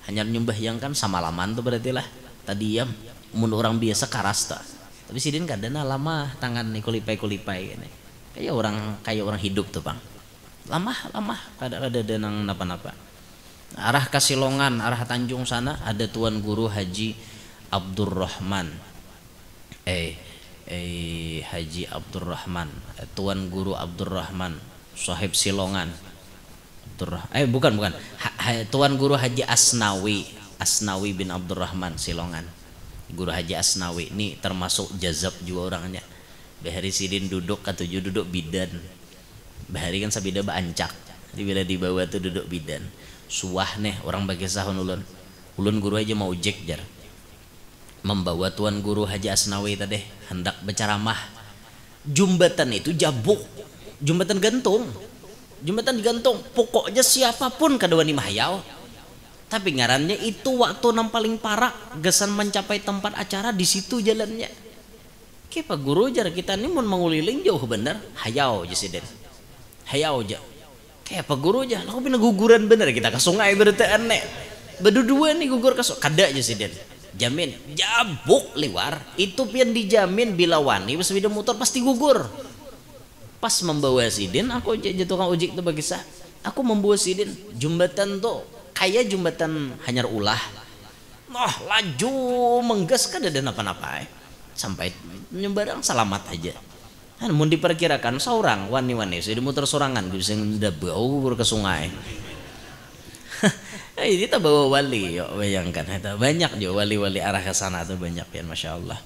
hanya nyembahyangkan sama laman tuh berarti lah tadi mun orang biasa karas tuh tapi sidin kada lama tangan nih kulipai kayak orang hidup tuh bang lama kada ada nang napa-napa arah Kasilongan arah Tanjung sana ada Tuan Guru Haji Abdurrahman Haji Abdurrahman Tuan Guru Abdurrahman Sahib Silongan bukan Tuan Guru Haji Asnawi bin Abdurrahman Silongan Guru Haji Asnawi ini termasuk jazab juga orangnya bahari sidin duduk ketujuh duduk bidan bahari kan sabida baancak jadi bila dibawa tuh duduk bidan suah nih orang bagi sahun ulun guru aja mau ujek jar membawa Tuan Guru Haji Asnawi tadi hendak berceramah jembatan itu jabuk jembatan digantung pokoknya siapapun kadawani mahayau tapi ngarannya itu waktu nang paling parah gesan mencapai tempat acara di situ jalannya kayak Pak Guru jar kita ini mau menguliling jauh bener hayau jasiden hayau aja kayak Pak Guru aja lalu pindah guguran bener kita ke sungai berarti aneh berdua nih gugur ke sungai kada aja sih den jamin jabuk liwar itu pian dijamin bila wani sepeda motor pasti gugur. Pas membawa sidin aku jadi tukang ojek tuh bagi sah, aku membawa sidin jembatan tuh kayak jembatan hanyar ulah, nah laju menggas kan ada apa-apa sampai nyebarang selamat aja. Namun diperkirakan seorang wani-wani sudah muter sorangan bisa bau ke sungai. Ini kita bawa wali, yuk bayangkan itu banyak juga wali-wali arah ke sana tuh banyak ya, masya Allah.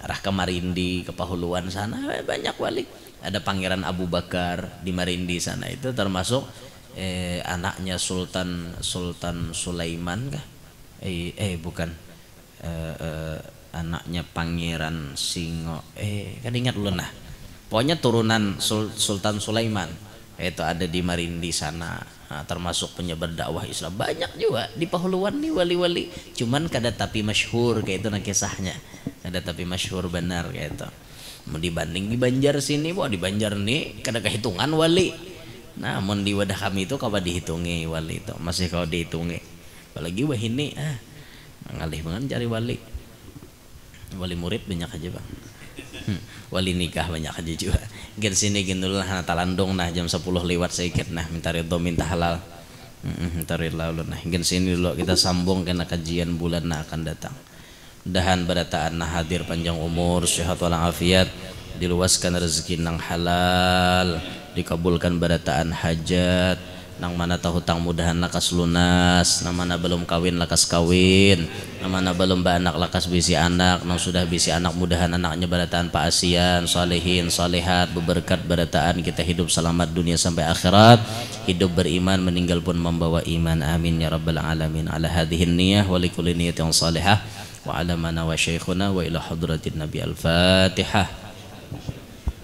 Arah ke Marindi, ke Pahuluan sana banyak wali. Ada Pangeran Abu Bakar di Marindi sana itu termasuk anaknya Sultan Sulaiman kah? Bukan, anaknya Pangeran Singo. Kan ingat lu nah. Pokoknya turunan Sultan Sulaiman itu ada di Marindi sana. Nah, termasuk penyebar dakwah Islam banyak juga di Pahuluan nih wali-wali. Cuman kada tapi masyhur kayak itu nah kisahnya. Kada tapi masyhur benar kayak itu. Mau dibanding di Banjar sini, wah di Banjar nih kada kehitungan wali. Namun di wadah kami itu kapan dihitungi wali itu masih kau dihitungi. Apalagi wah ini ngalih banget cari wali. Wali murid banyak aja bang. Wali nikah banyak aja juga. Gin sini gin dulu nah talandong nah jam 10 lewat sedikit nah minta ridho minta halal. Minta ridho nah gin sini dulu kita sambung kena kajian bulan nah akan datang. Mudahan barataan nah hadir panjang umur sehat walafiat, diluaskan rezeki nang halal, dikabulkan barataan hajat, nang mana tahu hutang mudahan lakas lunas, nang mana belum kawin lakas kawin, nang mana belum beranak lakas bisi anak, nang sudah bisi anak mudahan anaknya barataan paasian, salihin, salihat, beberkat barataan kita hidup selamat dunia sampai akhirat, hidup beriman meninggal pun membawa iman, amin ya rabbal alamin. Ala hadhihin niyah wa likulli niyatin salihah wa ala mana wa syekhuna wa ila hadratin nabi al-fatihah.